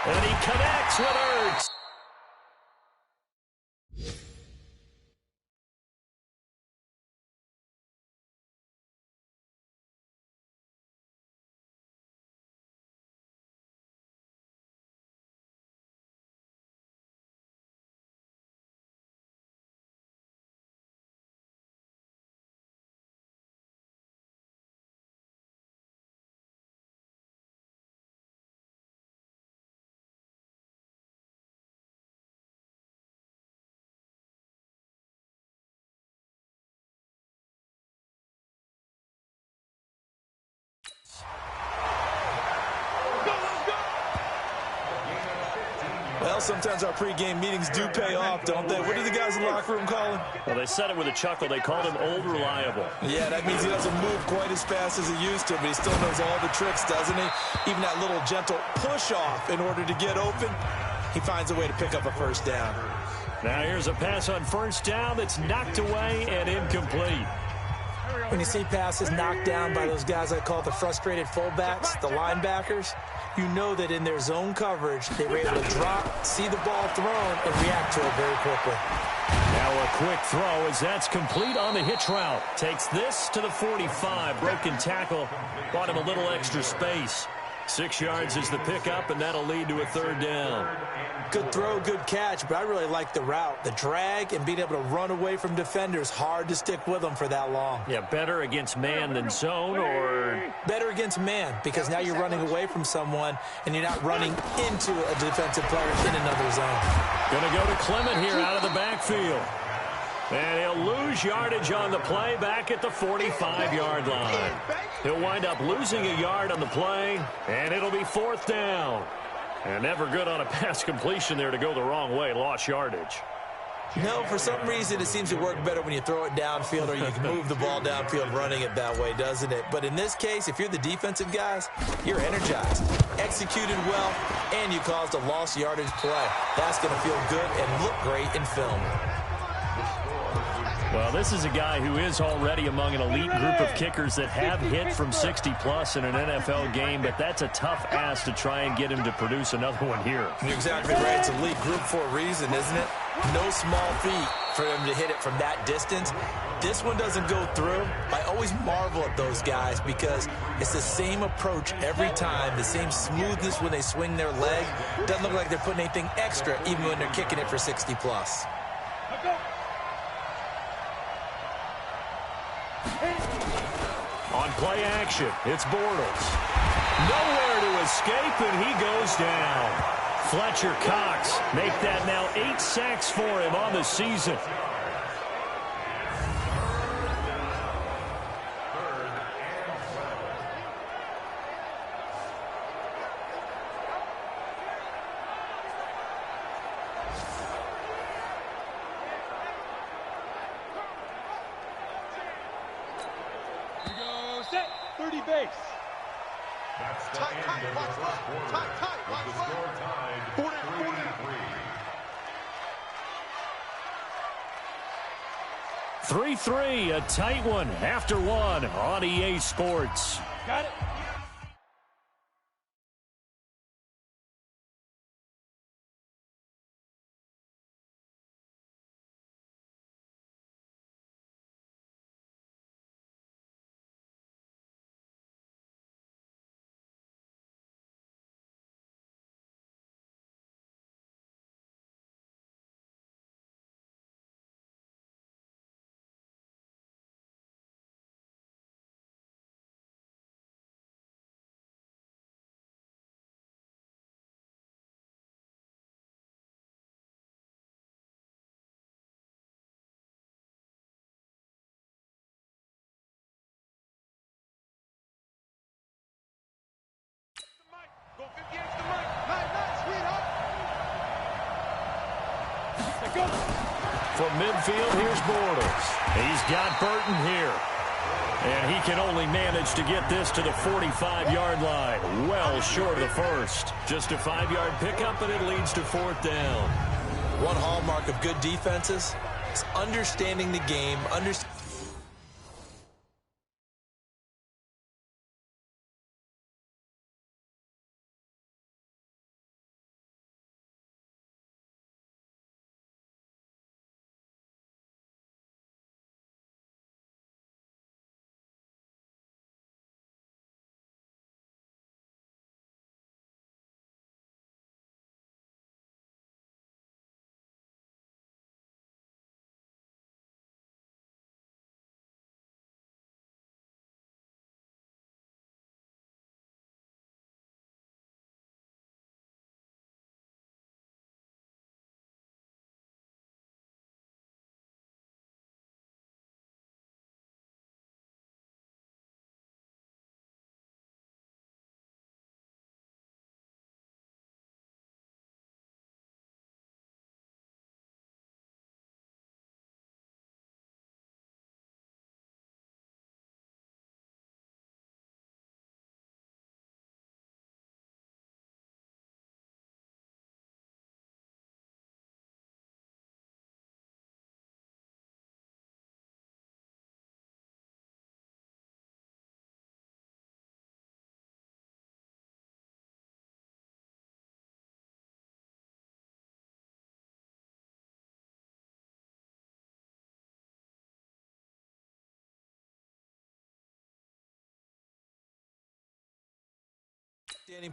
And he connects with Ertz. Well, sometimes our pregame meetings do pay off, don't they? What do the guys in the locker room call him? Well, they said it with a chuckle. They called him Old Reliable. Yeah, that means he doesn't move quite as fast as he used to, but he still knows all the tricks, doesn't he? Even that little gentle push-off in order to get open, he finds a way to pick up a first down. Now here's a pass on first down that's knocked away and incomplete. When you see passes knocked down by those guys I call the frustrated fullbacks, the linebackers, you know that in their zone coverage, they were able to drop, see the ball thrown, and react to it very quickly. Now a quick throw as that's complete on the hitch route. Takes this to the 45. Broken tackle. Bought him a little extra space. 6 yards is the pickup, and that'll lead to a third down. Good throw, good catch, but I really like the route. The drag and being able to run away from defenders, hard to stick with them for that long. Yeah, better against man than zone, or? Better against man, because now you're running away from someone, and you're not running into a defensive player in another zone. Going to go to Clement here out of the backfield. And he'll lose yardage on the play back at the 45-yard line. He'll wind up losing a yard on the play, and it'll be fourth down. And never good on a pass completion there to go the wrong way. Lost yardage. No, for some reason it seems to work better when you throw it downfield or you can move the ball downfield running it that way, doesn't it? But in this case, if you're the defensive guys, you're energized, executed well, and you caused a lost yardage play. That's going to feel good and look great in film. Well, this is a guy who is already among an elite group of kickers that have hit from 60-plus in an NFL game, but that's a tough ask to try and get him to produce another one here. You're exactly right. It's elite group for a reason, isn't it? No small feat for him to hit it from that distance. This one doesn't go through. I always marvel at those guys because it's the same approach every time, the same smoothness when they swing their leg. Doesn't look like they're putting anything extra even when they're kicking it for 60-plus. On play action, it's Bortles. Nowhere to escape, and he goes down. Fletcher Cox make that now 8 sacks for him on the season. 30 base. That's the end of the first quarter. With the score tied 3-3. 3-3, a tight one after one on EA Sports. Got it. Go 58 to the mic. Nice, sweetheart. Let's go. From midfield, here's Bortles. He's got Burton here. And he can only manage to get this to the 45-yard line. Well short of the first. Just a 5-yard pickup, and it leads to fourth down. One hallmark of good defenses is understanding the game, understanding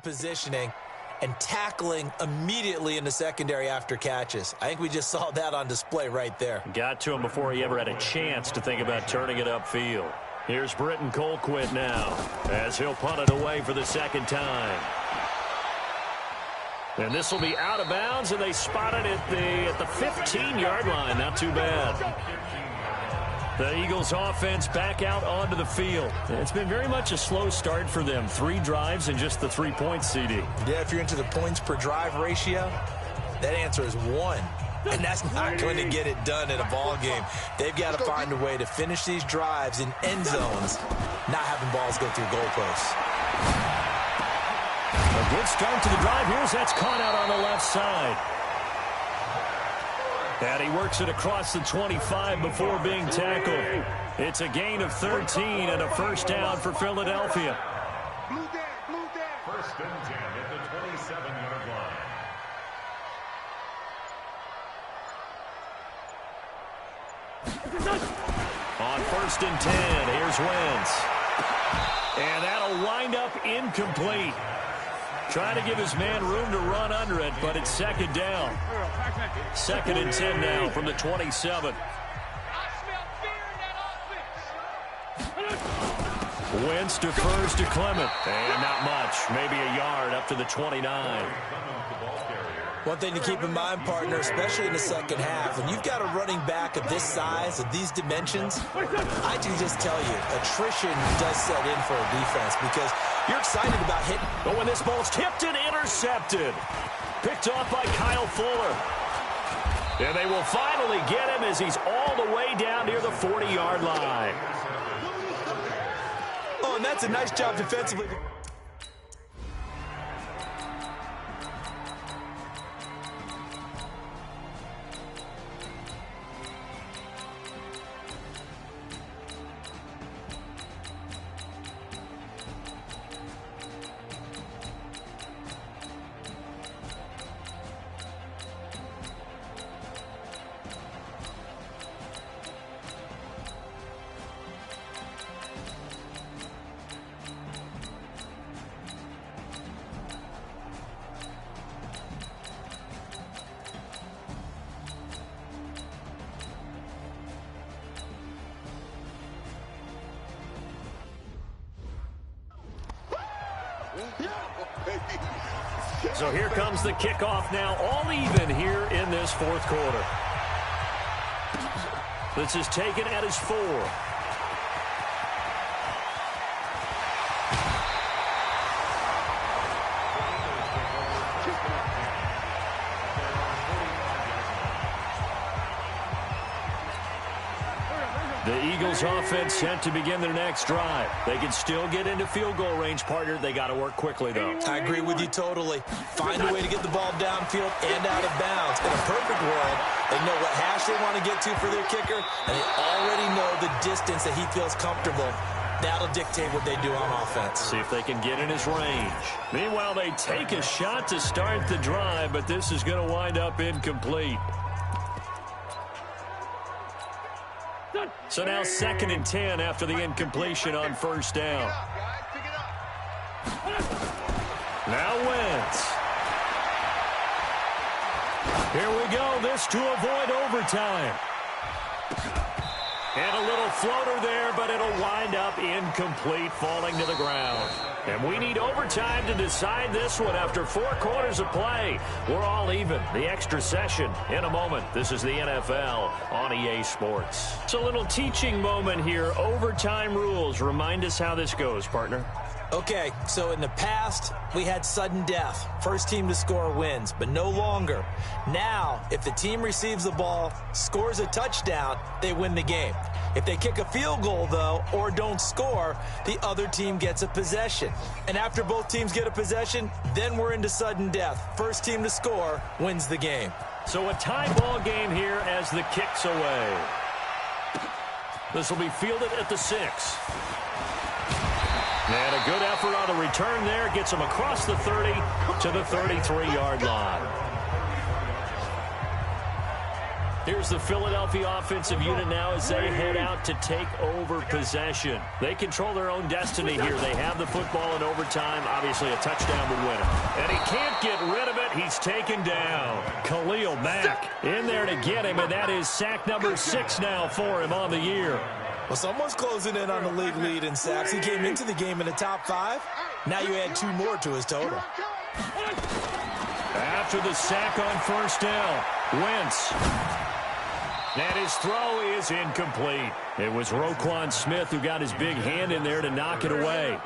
positioning, and tackling immediately in the secondary after catches. I think we just saw that on display right there. Got to him before he ever had a chance to think about turning it upfield. Here's Britton Colquitt now as he'll punt it away for the second time. And this will be out of bounds, and they spot it at the 15-yard line. Not too bad. The Eagles offense back out onto the field. It's been very much a slow start for them. 3 drives and just the 3 points, CD. Yeah, if you're into the points per drive ratio, that answer is 1. And that's not going to get it done in a ball game. They've got to find a way to finish these drives in end zones, not having balls go through goalposts. A good start to the drive. Here's that's caught out on the left side. And he works it across the 25 before being tackled. It's a gain of 13 and a first down for Philadelphia. Blue down. First and 10 at the 27-yard line. On first and 10, here's Wentz. And that'll wind up incomplete. Trying to give his man room to run under it, but it's second down. Second and 10 now from the 27. Wentz defers to Clement. And not much. Maybe a yard up to the 29. One thing to keep in mind, partner, especially in the second half, when you've got a running back of this size, of these dimensions, I can just tell you, attrition does set in for a defense because you're excited about hitting. But when this ball's tipped and intercepted, picked off by Kyle Fuller. And they will finally get him as he's all the way down near the 40-yard line. and that's a nice job defensively. So here comes the kickoff now, all even here in this fourth quarter. This is taken at his 4. The Eagles offense set to begin their next drive. They can still get into field goal range, partner. They got to work quickly, though. I agree with you totally. Find a way to get the ball downfield and out of bounds. In a perfect world, they know what hash they want to get to for their kicker, and they already know the distance that he feels comfortable. That'll dictate what they do on offense. See if they can get in his range. Meanwhile, they take a shot to start the drive, but this is going to wind up incomplete. So now 2nd and 10 after the incompletion on first down. Now Wentz. Here we go. This to avoid overtime. And a little floater there, but it'll wind up incomplete, falling to the ground. And we need overtime to decide this one after 4 quarters of play. We're all even. The extra session in a moment. This is the NFL on EA Sports. It's a little teaching moment here. Overtime rules. Remind us how this goes, partner. Okay, so in the past, we had sudden death. First team to score wins, but no longer. Now, if the team receives the ball, scores a touchdown, they win the game. If they kick a field goal, though, or don't score, the other team gets a possession. And after both teams get a possession, then we're into sudden death. First team to score wins the game. So a tie ball game here as the kick's away. This will be fielded at the 6. And a good effort on the return there. Gets him across the 30 to the 33-yard line. Here's the Philadelphia offensive unit now as they head out to take over possession. They control their own destiny here. They have the football in overtime. Obviously, a touchdown would win it. And he can't get rid of it. He's taken down. Khalil Mack in there to get him, and that is sack number 6 now for him on the year. Well, someone's closing in on the league lead in sacks. He came into the game in the top 5. Now you add 2 more to his total. After the sack on first down, Wentz. And his throw is incomplete. It was Roquan Smith who got his big hand in there to knock it away.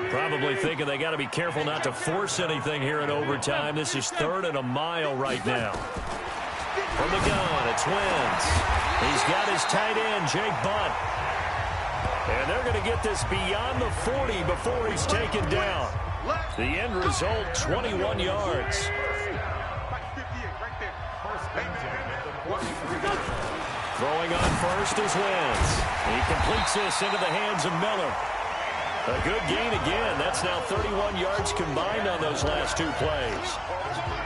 Probably thinking they got to be careful not to force anything here in overtime. This is 3rd and a mile right now. From the gun, it's Wentz. He's got his tight end, Jake Butt. And they're going to get this beyond the 40 before he's taken down. The end result, 21 yards. Throwing on first is Wentz. He completes this into the hands of Miller. A good gain again. That's now 31 yards combined on those last 2 plays.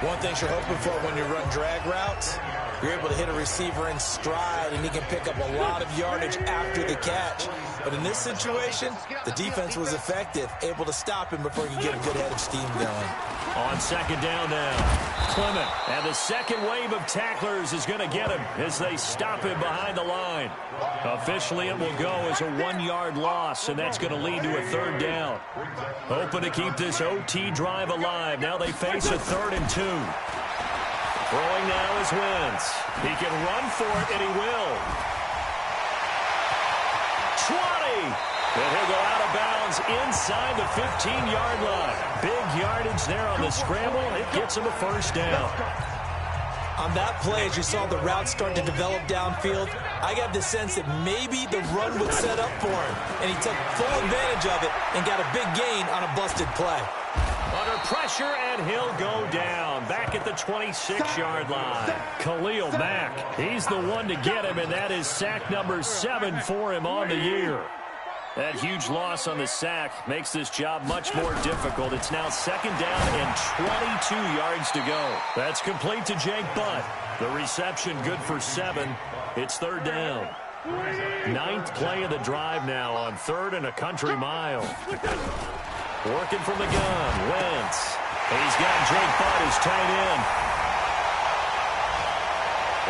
One thing you're hoping for when you run drag routes, you're able to hit a receiver in stride, and he can pick up a lot of yardage after the catch. But in this situation, the defense was effective, able to stop him before he could get a good head of steam going. On second down now, Clement. And the second wave of tacklers is going to get him as they stop him behind the line. Officially, it will go as a 1-yard loss, and that's going to lead to a 3rd down. Hoping to keep this OT drive alive. Now they face a 3rd and 2. Throwing now is Wentz. He can run for it, and he will. 20. And he'll go out of bounds inside the 15-yard line. Big yardage there on the scramble. It gets him a first down. On that play, as you saw the route start to develop downfield, I got the sense that maybe the run would set up for him, and he took full advantage of it and got a big gain on a busted play. Under pressure, and he'll go down. Back at the 26-yard line. Khalil Mack, he's the one to get him, and that is sack number 7 for him on the year. That huge loss on the sack makes this job much more difficult. It's now 2nd down and 22 yards to go. That's complete to Jake Butt. The reception good for 7. It's 3rd down. 9th play of the drive now on 3rd and a country mile. Working from the gun, Wentz. He's got Jake Butt as tight end.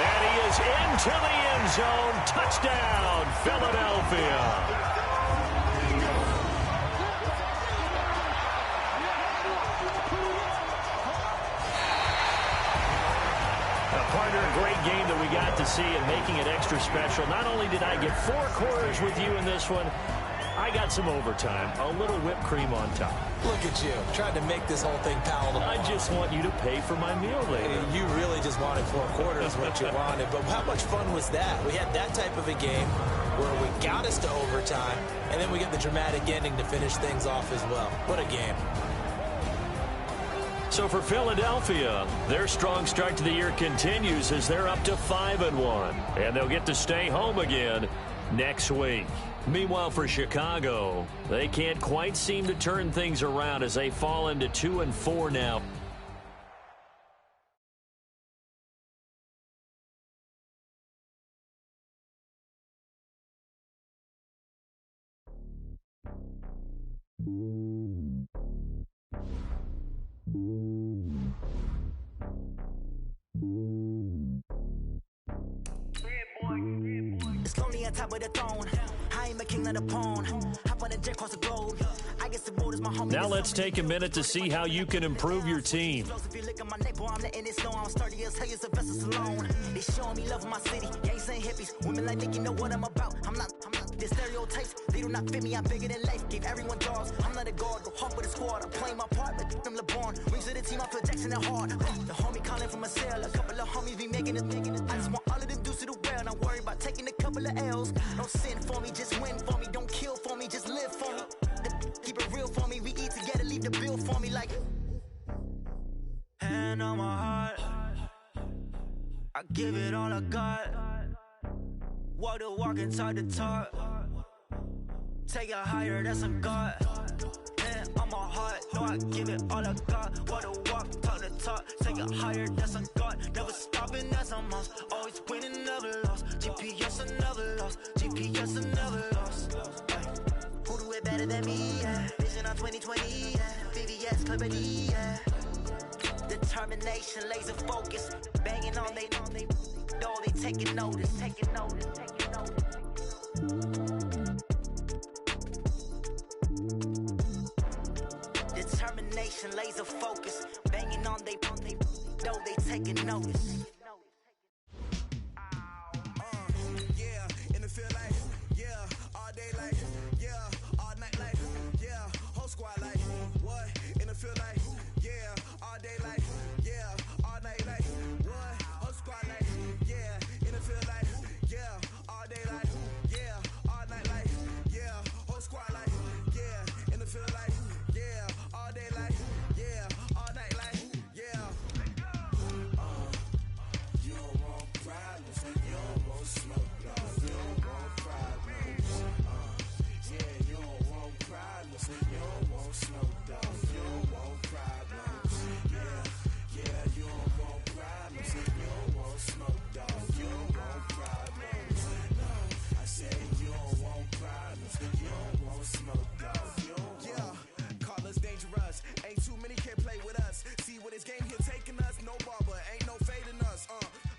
And he is into the end zone. Touchdown, Philadelphia. Partner, a great game that we got to see and making it extra special. Not only did I get 4 quarters with you in this one, I got some overtime, a little whipped cream on top. Look at you, trying to make this whole thing palatable. I just want you to pay for my meal later. You really just wanted 4 quarters, what you wanted. But how much fun was that? We had that type of a game where we got us to overtime, and then we get the dramatic ending to finish things off as well. What a game. So for Philadelphia, their strong start to the year continues as they're up to 5-1. And they'll get to stay home again next week. Meanwhile, for Chicago, they can't quite seem to turn things around as they fall into 2-4 now. It's lonely on top of the throne. I am a king of the pawn. Hop on a jet across the globe. I guess the road is my home. Now let's take a minute to see how you can improve your team. If you look at my neck, boy, I'm letting it snow. I'm sturdy as hell as a vessel alone. They showing me love in my city. Gangs ain't hippies. Women like think you know what I'm about. I'm not. The stereotypes, they do not fit me. I'm bigger than life. Gave everyone dogs. I'm not a guard. Go hard with a squad. I'm playing my part. But them LeBron. Rings to the team. I feel Jackson and hard. The homie calling from a cell. A couple of homies be making it. I just want all of them dudes to do well. Not worry about taking a couple of L's. Don't sin for me, just win for me. Don't kill for me, just live for me. Keep it real for me. We eat together, leave the bill for me like. Hand on my heart, I give it all I got. Walk the walk and talk the talk. Take it higher, that's a God. Hand on my heart, no, I give it all I got. Walk the walk, talk the talk. Take it higher, that's a God. Never stopping, that's a must. Always winning, never lost. GPS, I never lost. GPS, I never lost. Who do it better than me? Yeah. Vision on 2020. Yeah. VVS, Clarity. Yeah. Determination, laser focus. Banging on they know they taking notice. Taking notice. Taking notice. Determination, laser focus. Banging on they know they taking notice. Yeah, in the field like, yeah, all day like, yeah, all night like, yeah, whole squad like, what? In the field like, yeah, all day like, yeah, all night like, what? Whole squad like, yeah, in the field like, yeah, all day like, yeah, all night like, yeah, whole squad like, yeah, in the field like, yeah, all day like, yeah, all night like, yeah. You don't want problems, you don't want smoke, dog. You don't want problems. Yeah, you don't want problems, you don't want smoke, dog. You don't want problems. Yeah, you don't want problems, you don't want smoke, dog. You don't want problems. No, I said you don't want problems, you don't want smoke, dog. You don't want. Call us dangerous. Ain't too many can play with us. See what this game here taking us. No barber, ain't no fading us.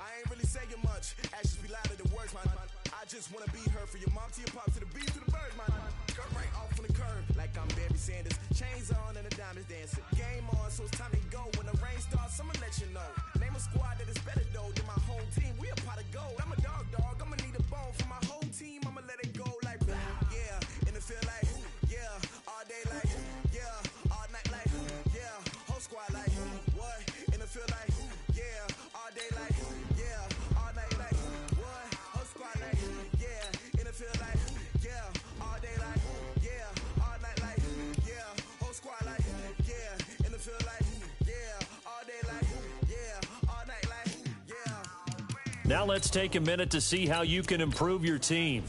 I ain't really saying much. Actions be louder than words, man. I just wanna be heard for your mom to your pop to the beat to the birds, man. Cut right off on the curb like I'm Barry Sanders. Chains on and the diamonds dancing. Game on, so it's time to go. When the rain starts, I'ma let you know. Name a squad that is better though than my home team. We a pot of gold. I'm a dog. I'ma need a bone for my whole team. I'ma let it go like blah. Yeah, in the field like, yeah, all day like, yeah, all night like, yeah, whole squad like, what? In the field like, yeah, all day like. Now let's take a minute to see how you can improve your team.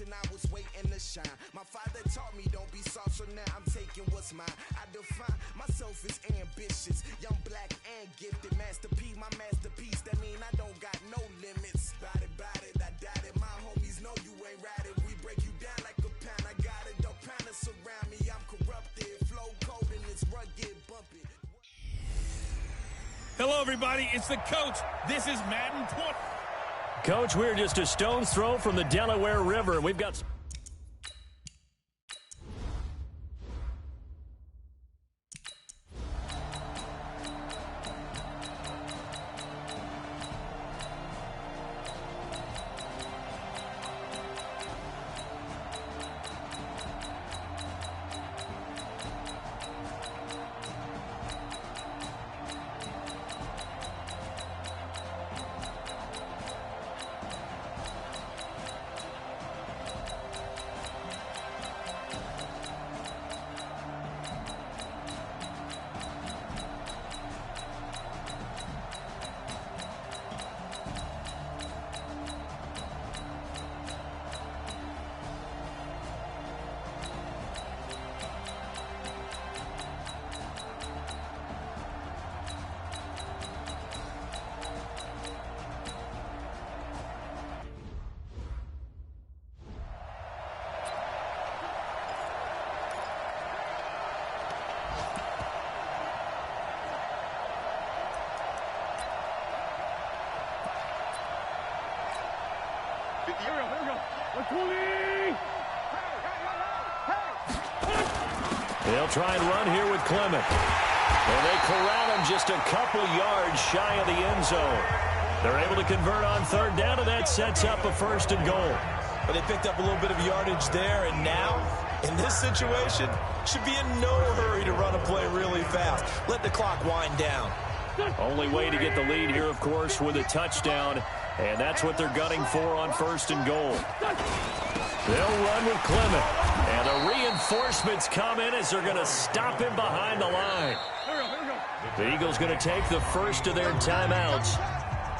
I was waiting to shine. My father taught me don't be soft, so now I'm taking what's mine. I define myself as ambitious, young, black, and gifted. Masterpiece, my masterpiece. That mean I don't got no limits. Bout it, I doubt it. My homies know you ain't right it. We break you down like a pound. I got it, don't pound to surround me. I'm corrupted, flow cold and it's rugged, bumpy. Hello, everybody. It's the coach. This is Madden 20. Coach, we're just a stone's throw from the Delaware River. We've got... They'll try and run here with Clement. And they corral him just a couple yards shy of the end zone. They're able to convert on third down, and that sets up a 1st and goal. But they picked up a little bit of yardage there, and now, in this situation, should be in no hurry to run a play really fast. Let the clock wind down. Only way to get the lead here, of course, with a touchdown, and that's what they're gunning for on 1st and goal. They'll run with Clement, and the reinforcements come in as they're going to stop him behind the line. The Eagles going to take the first of their timeouts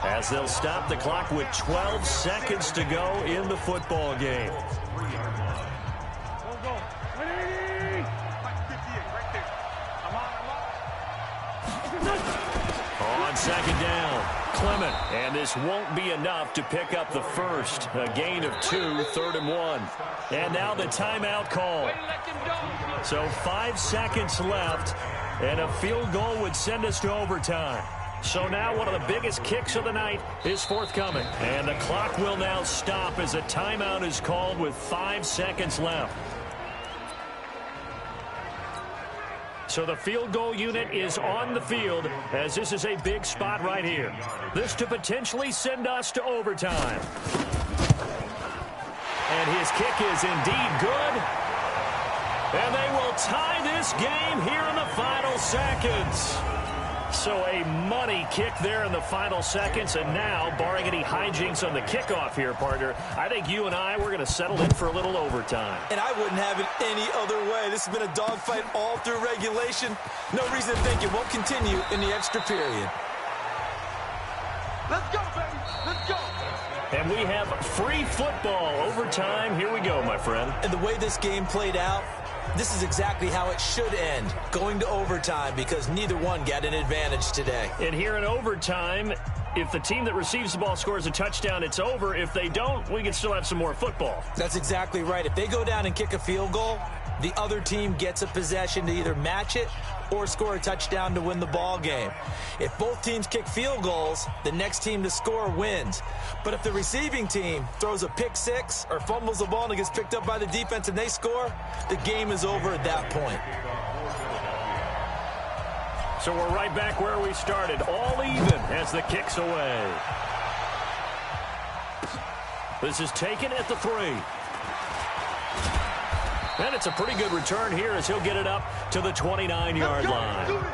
as they'll stop the clock with 12 seconds to go in the football game. On 2nd down, Clement, and this won't be enough to pick up the first. A gain of 2, 3rd and 1. And now the timeout call. So 5 seconds left, and a field goal would send us to overtime. So now one of the biggest kicks of the night is forthcoming. And the clock will now stop as a timeout is called with 5 seconds left. So the field goal unit is on the field as this is a big spot right here. This to potentially send us to overtime. And his kick is indeed good. And they will tie this game here in the final seconds. So a money kick there in the final seconds. And now, barring any hijinks on the kickoff here, partner, I think you and I, we're going to settle in for a little overtime. And I wouldn't have it any other way. This has been a dogfight all through regulation. No reason to think it won't continue in the extra period. Let's go, baby. Let's go. And we have free football overtime. Here we go, my friend. And the way this game played out, this is exactly how it should end, going to overtime, because neither one got an advantage today. And here in overtime, if the team that receives the ball scores a touchdown, it's over. If they don't, we can still have some more football. That's exactly right. If they go down and kick a field goal, the other team gets a possession to either match it or score a touchdown to win the ball game. If both teams kick field goals, the next team to score wins. But if the receiving team throws a pick six or fumbles the ball and it gets picked up by the defense and they score, the game is over at that point. So we're right back where we started, all even as the kick's away. This is taken at the 3. And it's a pretty good return here as he'll get it up to the 29-yard line.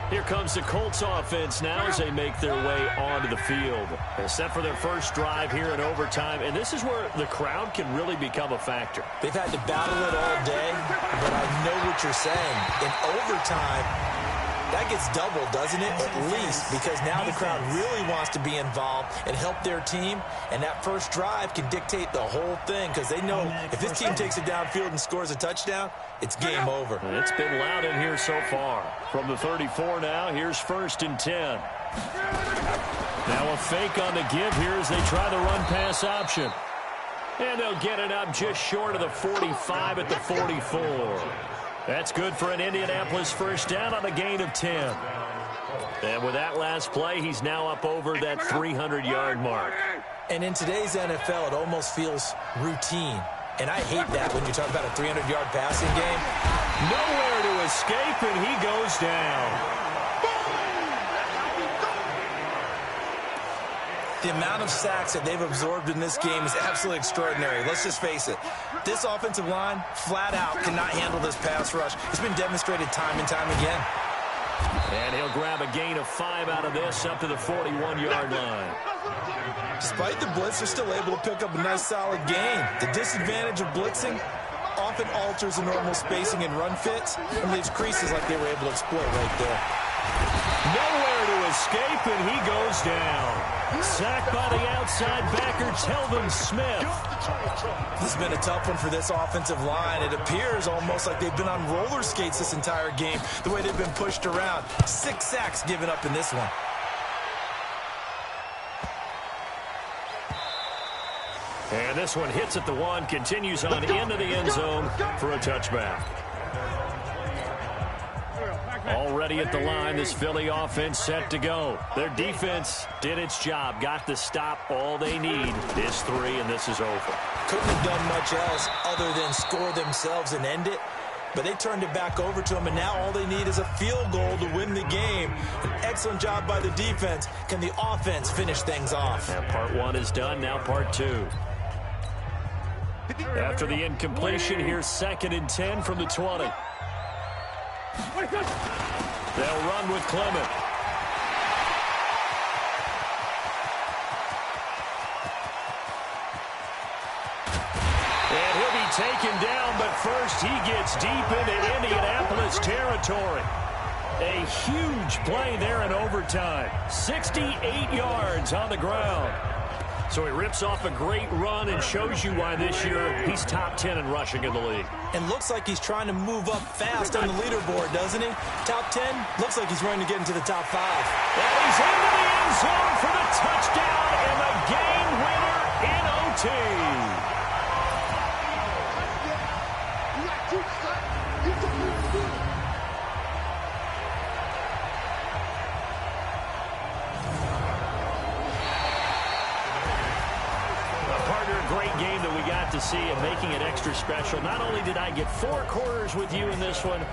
Here comes the Colts offense now as they make their way onto the field. They're set for their first drive here in overtime, and this is where the crowd can really become a factor. They've had to battle it all day, but I know what you're saying. In overtime, that gets doubled, doesn't it? At least, because now the crowd really wants to be involved and help their team, and that first drive can dictate the whole thing because they know if this team takes it downfield and scores a touchdown, it's game over. It's been loud in here so far. From the 34 now, here's 1st and 10. Now a fake on the give here as they try the run-pass option. And they'll get it up just short of the 45 at the 44. That's good for an Indianapolis first down on a gain of 10. And with that last play, he's now up over that 300-yard mark. And in today's NFL, it almost feels routine. And I hate that when you talk about a 300-yard passing game. Nowhere to escape, and he goes down. The amount of sacks that they've absorbed in this game is absolutely extraordinary. Let's just face it. This offensive line, flat out, cannot handle this pass rush. It's been demonstrated time and time again. And he'll grab a gain of 5 out of this up to the 41-yard line. Despite the blitz, they're still able to pick up a nice, solid gain. The disadvantage of blitzing often alters the normal spacing and run fits and leaves creases like they were able to exploit right there. Nowhere to escape, and he goes down. Sacked by the outside backer, Telvin Smith. This has been a tough one for this offensive line. It appears almost like they've been on roller skates this entire game, the way they've been pushed around. 6 sacks given up in this one. And this one hits at the 1, continues on into the end zone for a touchback. Already at the line, this Philly offense set to go. Their defense did its job, got the stop. All they need is 3, and this is over. Couldn't have done much else other than score themselves and end it. But they turned it back over to them, and now all they need is a field goal to win the game. An excellent job by the defense. Can the offense finish things off? And part 1 is done, now part 2. After the incompletion, here's 2nd and 10 from the 20. They'll run with Clement. And he'll be taken down, but first he gets deep into Indianapolis territory. A huge play there in overtime. 68 yards on the ground. So he rips off a great run and shows you why this year he's top 10 in rushing in the league. And looks like he's trying to move up fast on the leaderboard, doesn't he? Top 10, looks like he's running to get into the top 5. And he's into the end zone for the touchdown and the game winner in OT. Great game that we got to see and making it extra special. Not only did I get 4 quarters with you in this one,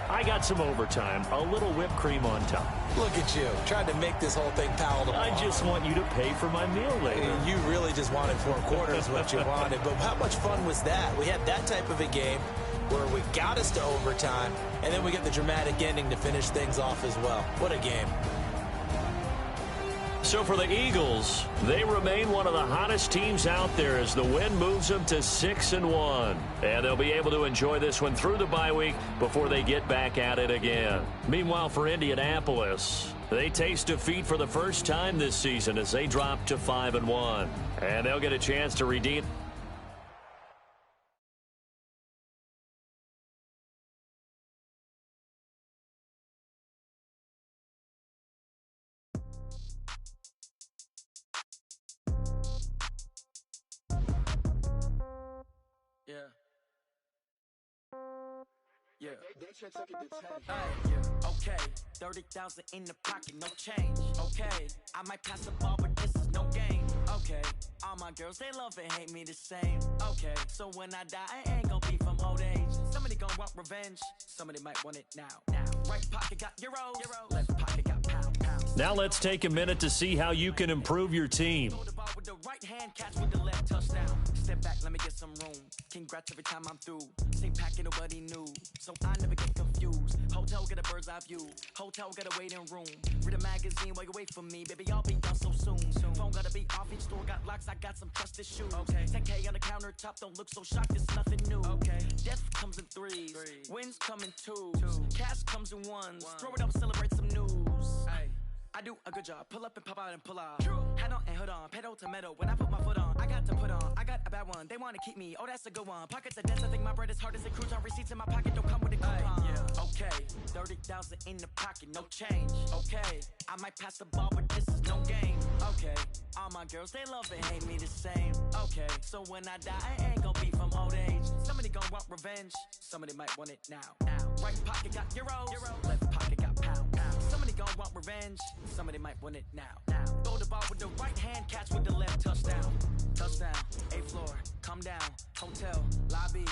I got some overtime, a little whipped cream on top. Look at you, trying to make this whole thing palatable. I just want you to pay for my meal later. You really just wanted 4 quarters what you wanted, but how much fun was that? We had that type of a game where we got us to overtime, and then we get the dramatic ending to finish things off as well. What a game. So for the Eagles, they remain one of the hottest teams out there as the win moves them to 6-1. And they'll be able to enjoy this one through the bye week before they get back at it again. Meanwhile, for Indianapolis, they taste defeat for the first time this season as they drop to 5-1. And they'll get a chance to redeem. Okay, 30,000 in the pocket, no change. Okay, I might pass the ball, but this is no game. Okay, all my girls, they love and hate me the same. Okay, so when I die, I ain't gonna be from old age. Somebody gonna want revenge, somebody might want it now. Right pocket got euros, left pocket got pounds. Now let's take a minute to see how you can improve your team. With the right hand, catch with the left, touchdown. Step back, let me get some room. Congrats every time I'm through. Same packet, nobody knew, so I never get confused. Hotel, get a bird's eye view. Hotel, get a waiting room. Read a magazine while you wait for me. Baby, I'll be done so soon. Phone gotta be off, each store got locks. I got some trusted shoes. Okay. 10K on the countertop, don't look so shocked, it's nothing new. Okay. Death comes in threes. Wins come in twos. Cash comes in ones. Throw it up, celebrate some news. Ay. I do a good job, pull up and pop out and pull out. Hat on and hood on, pedal to metal. When I put my foot on, I got to put on. I got a bad one, they want to keep me. Oh, that's a good one. Pockets are dense, I think my bread is hard as a crouton. Receipts in my pocket don't come with a coupon. Yeah. Okay, 30,000 in the pocket, no change. Okay, I might pass the ball, but this is no game. Okay, all my girls, they love and hate me the same. Okay, so when I die, I ain't gonna be from old age. Somebody gonna want revenge, somebody might want it now. Right pocket got euros, left pocket got pound. Somebody gonna want revenge, somebody might want it now. Throw the ball with the right hand, catch with the left, touchdown. Touchdown, 8th floor, come down, hotel, lobby.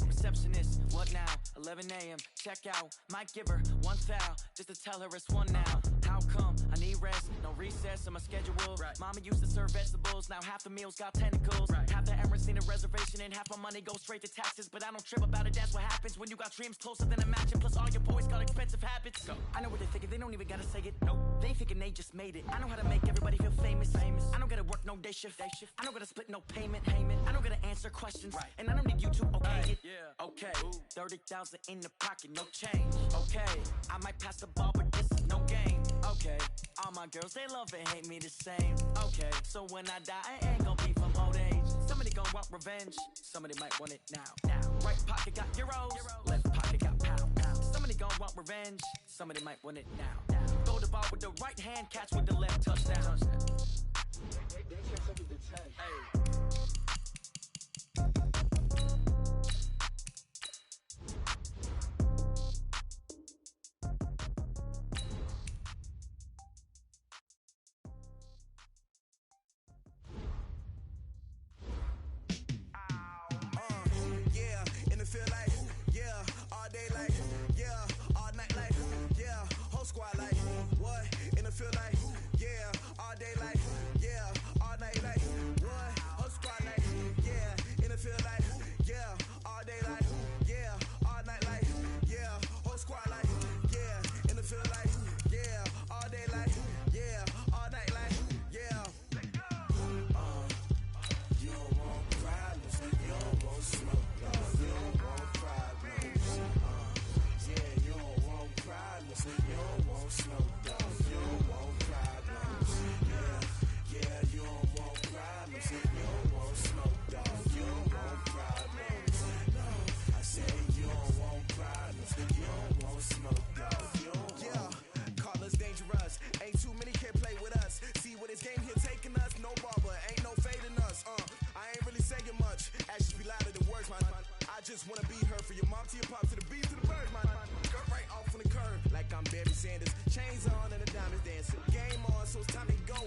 Receptionist, what now? 11 a.m., check out. Might give her one foul, just to tell her it's one now. How come? I need rest, no recess in my schedule. Right. Mama used to serve vegetables, now half the meals got tentacles. Right. Half the Emirates need a reservation and half my money goes straight to taxes. But I don't trip about it, that's what happens when you got dreams closer than a matching. Plus all your boys got expensive habits. Go. I know what they're thinking, they don't even gotta say it. Nope. They thinking they just made it. I know how to make everybody feel famous. I don't gotta work no day shift. I don't gotta split no payment. I don't gotta answer questions. Right. And I don't need you to okay it. Yeah. Okay. 30,000 in the pocket, no change. Okay. I might pass the ball, but this is no game. Okay. All my girls, they love and hate me the same. Okay. So when I die, I ain't gonna be from old age. Somebody gonna want revenge. Somebody might want it now. Right pocket got euros. Left pocket got pound. Somebody gonna want revenge. Somebody might want it now. Throw the ball with the right hand, catch with the left, touchdown. Hey. Just wanna be her for your mom to your pop to the beat to the bird, man. Cut right off on the curb like I'm Barry Sanders. Chains on and the diamonds dancing. Game on, so it's time to go.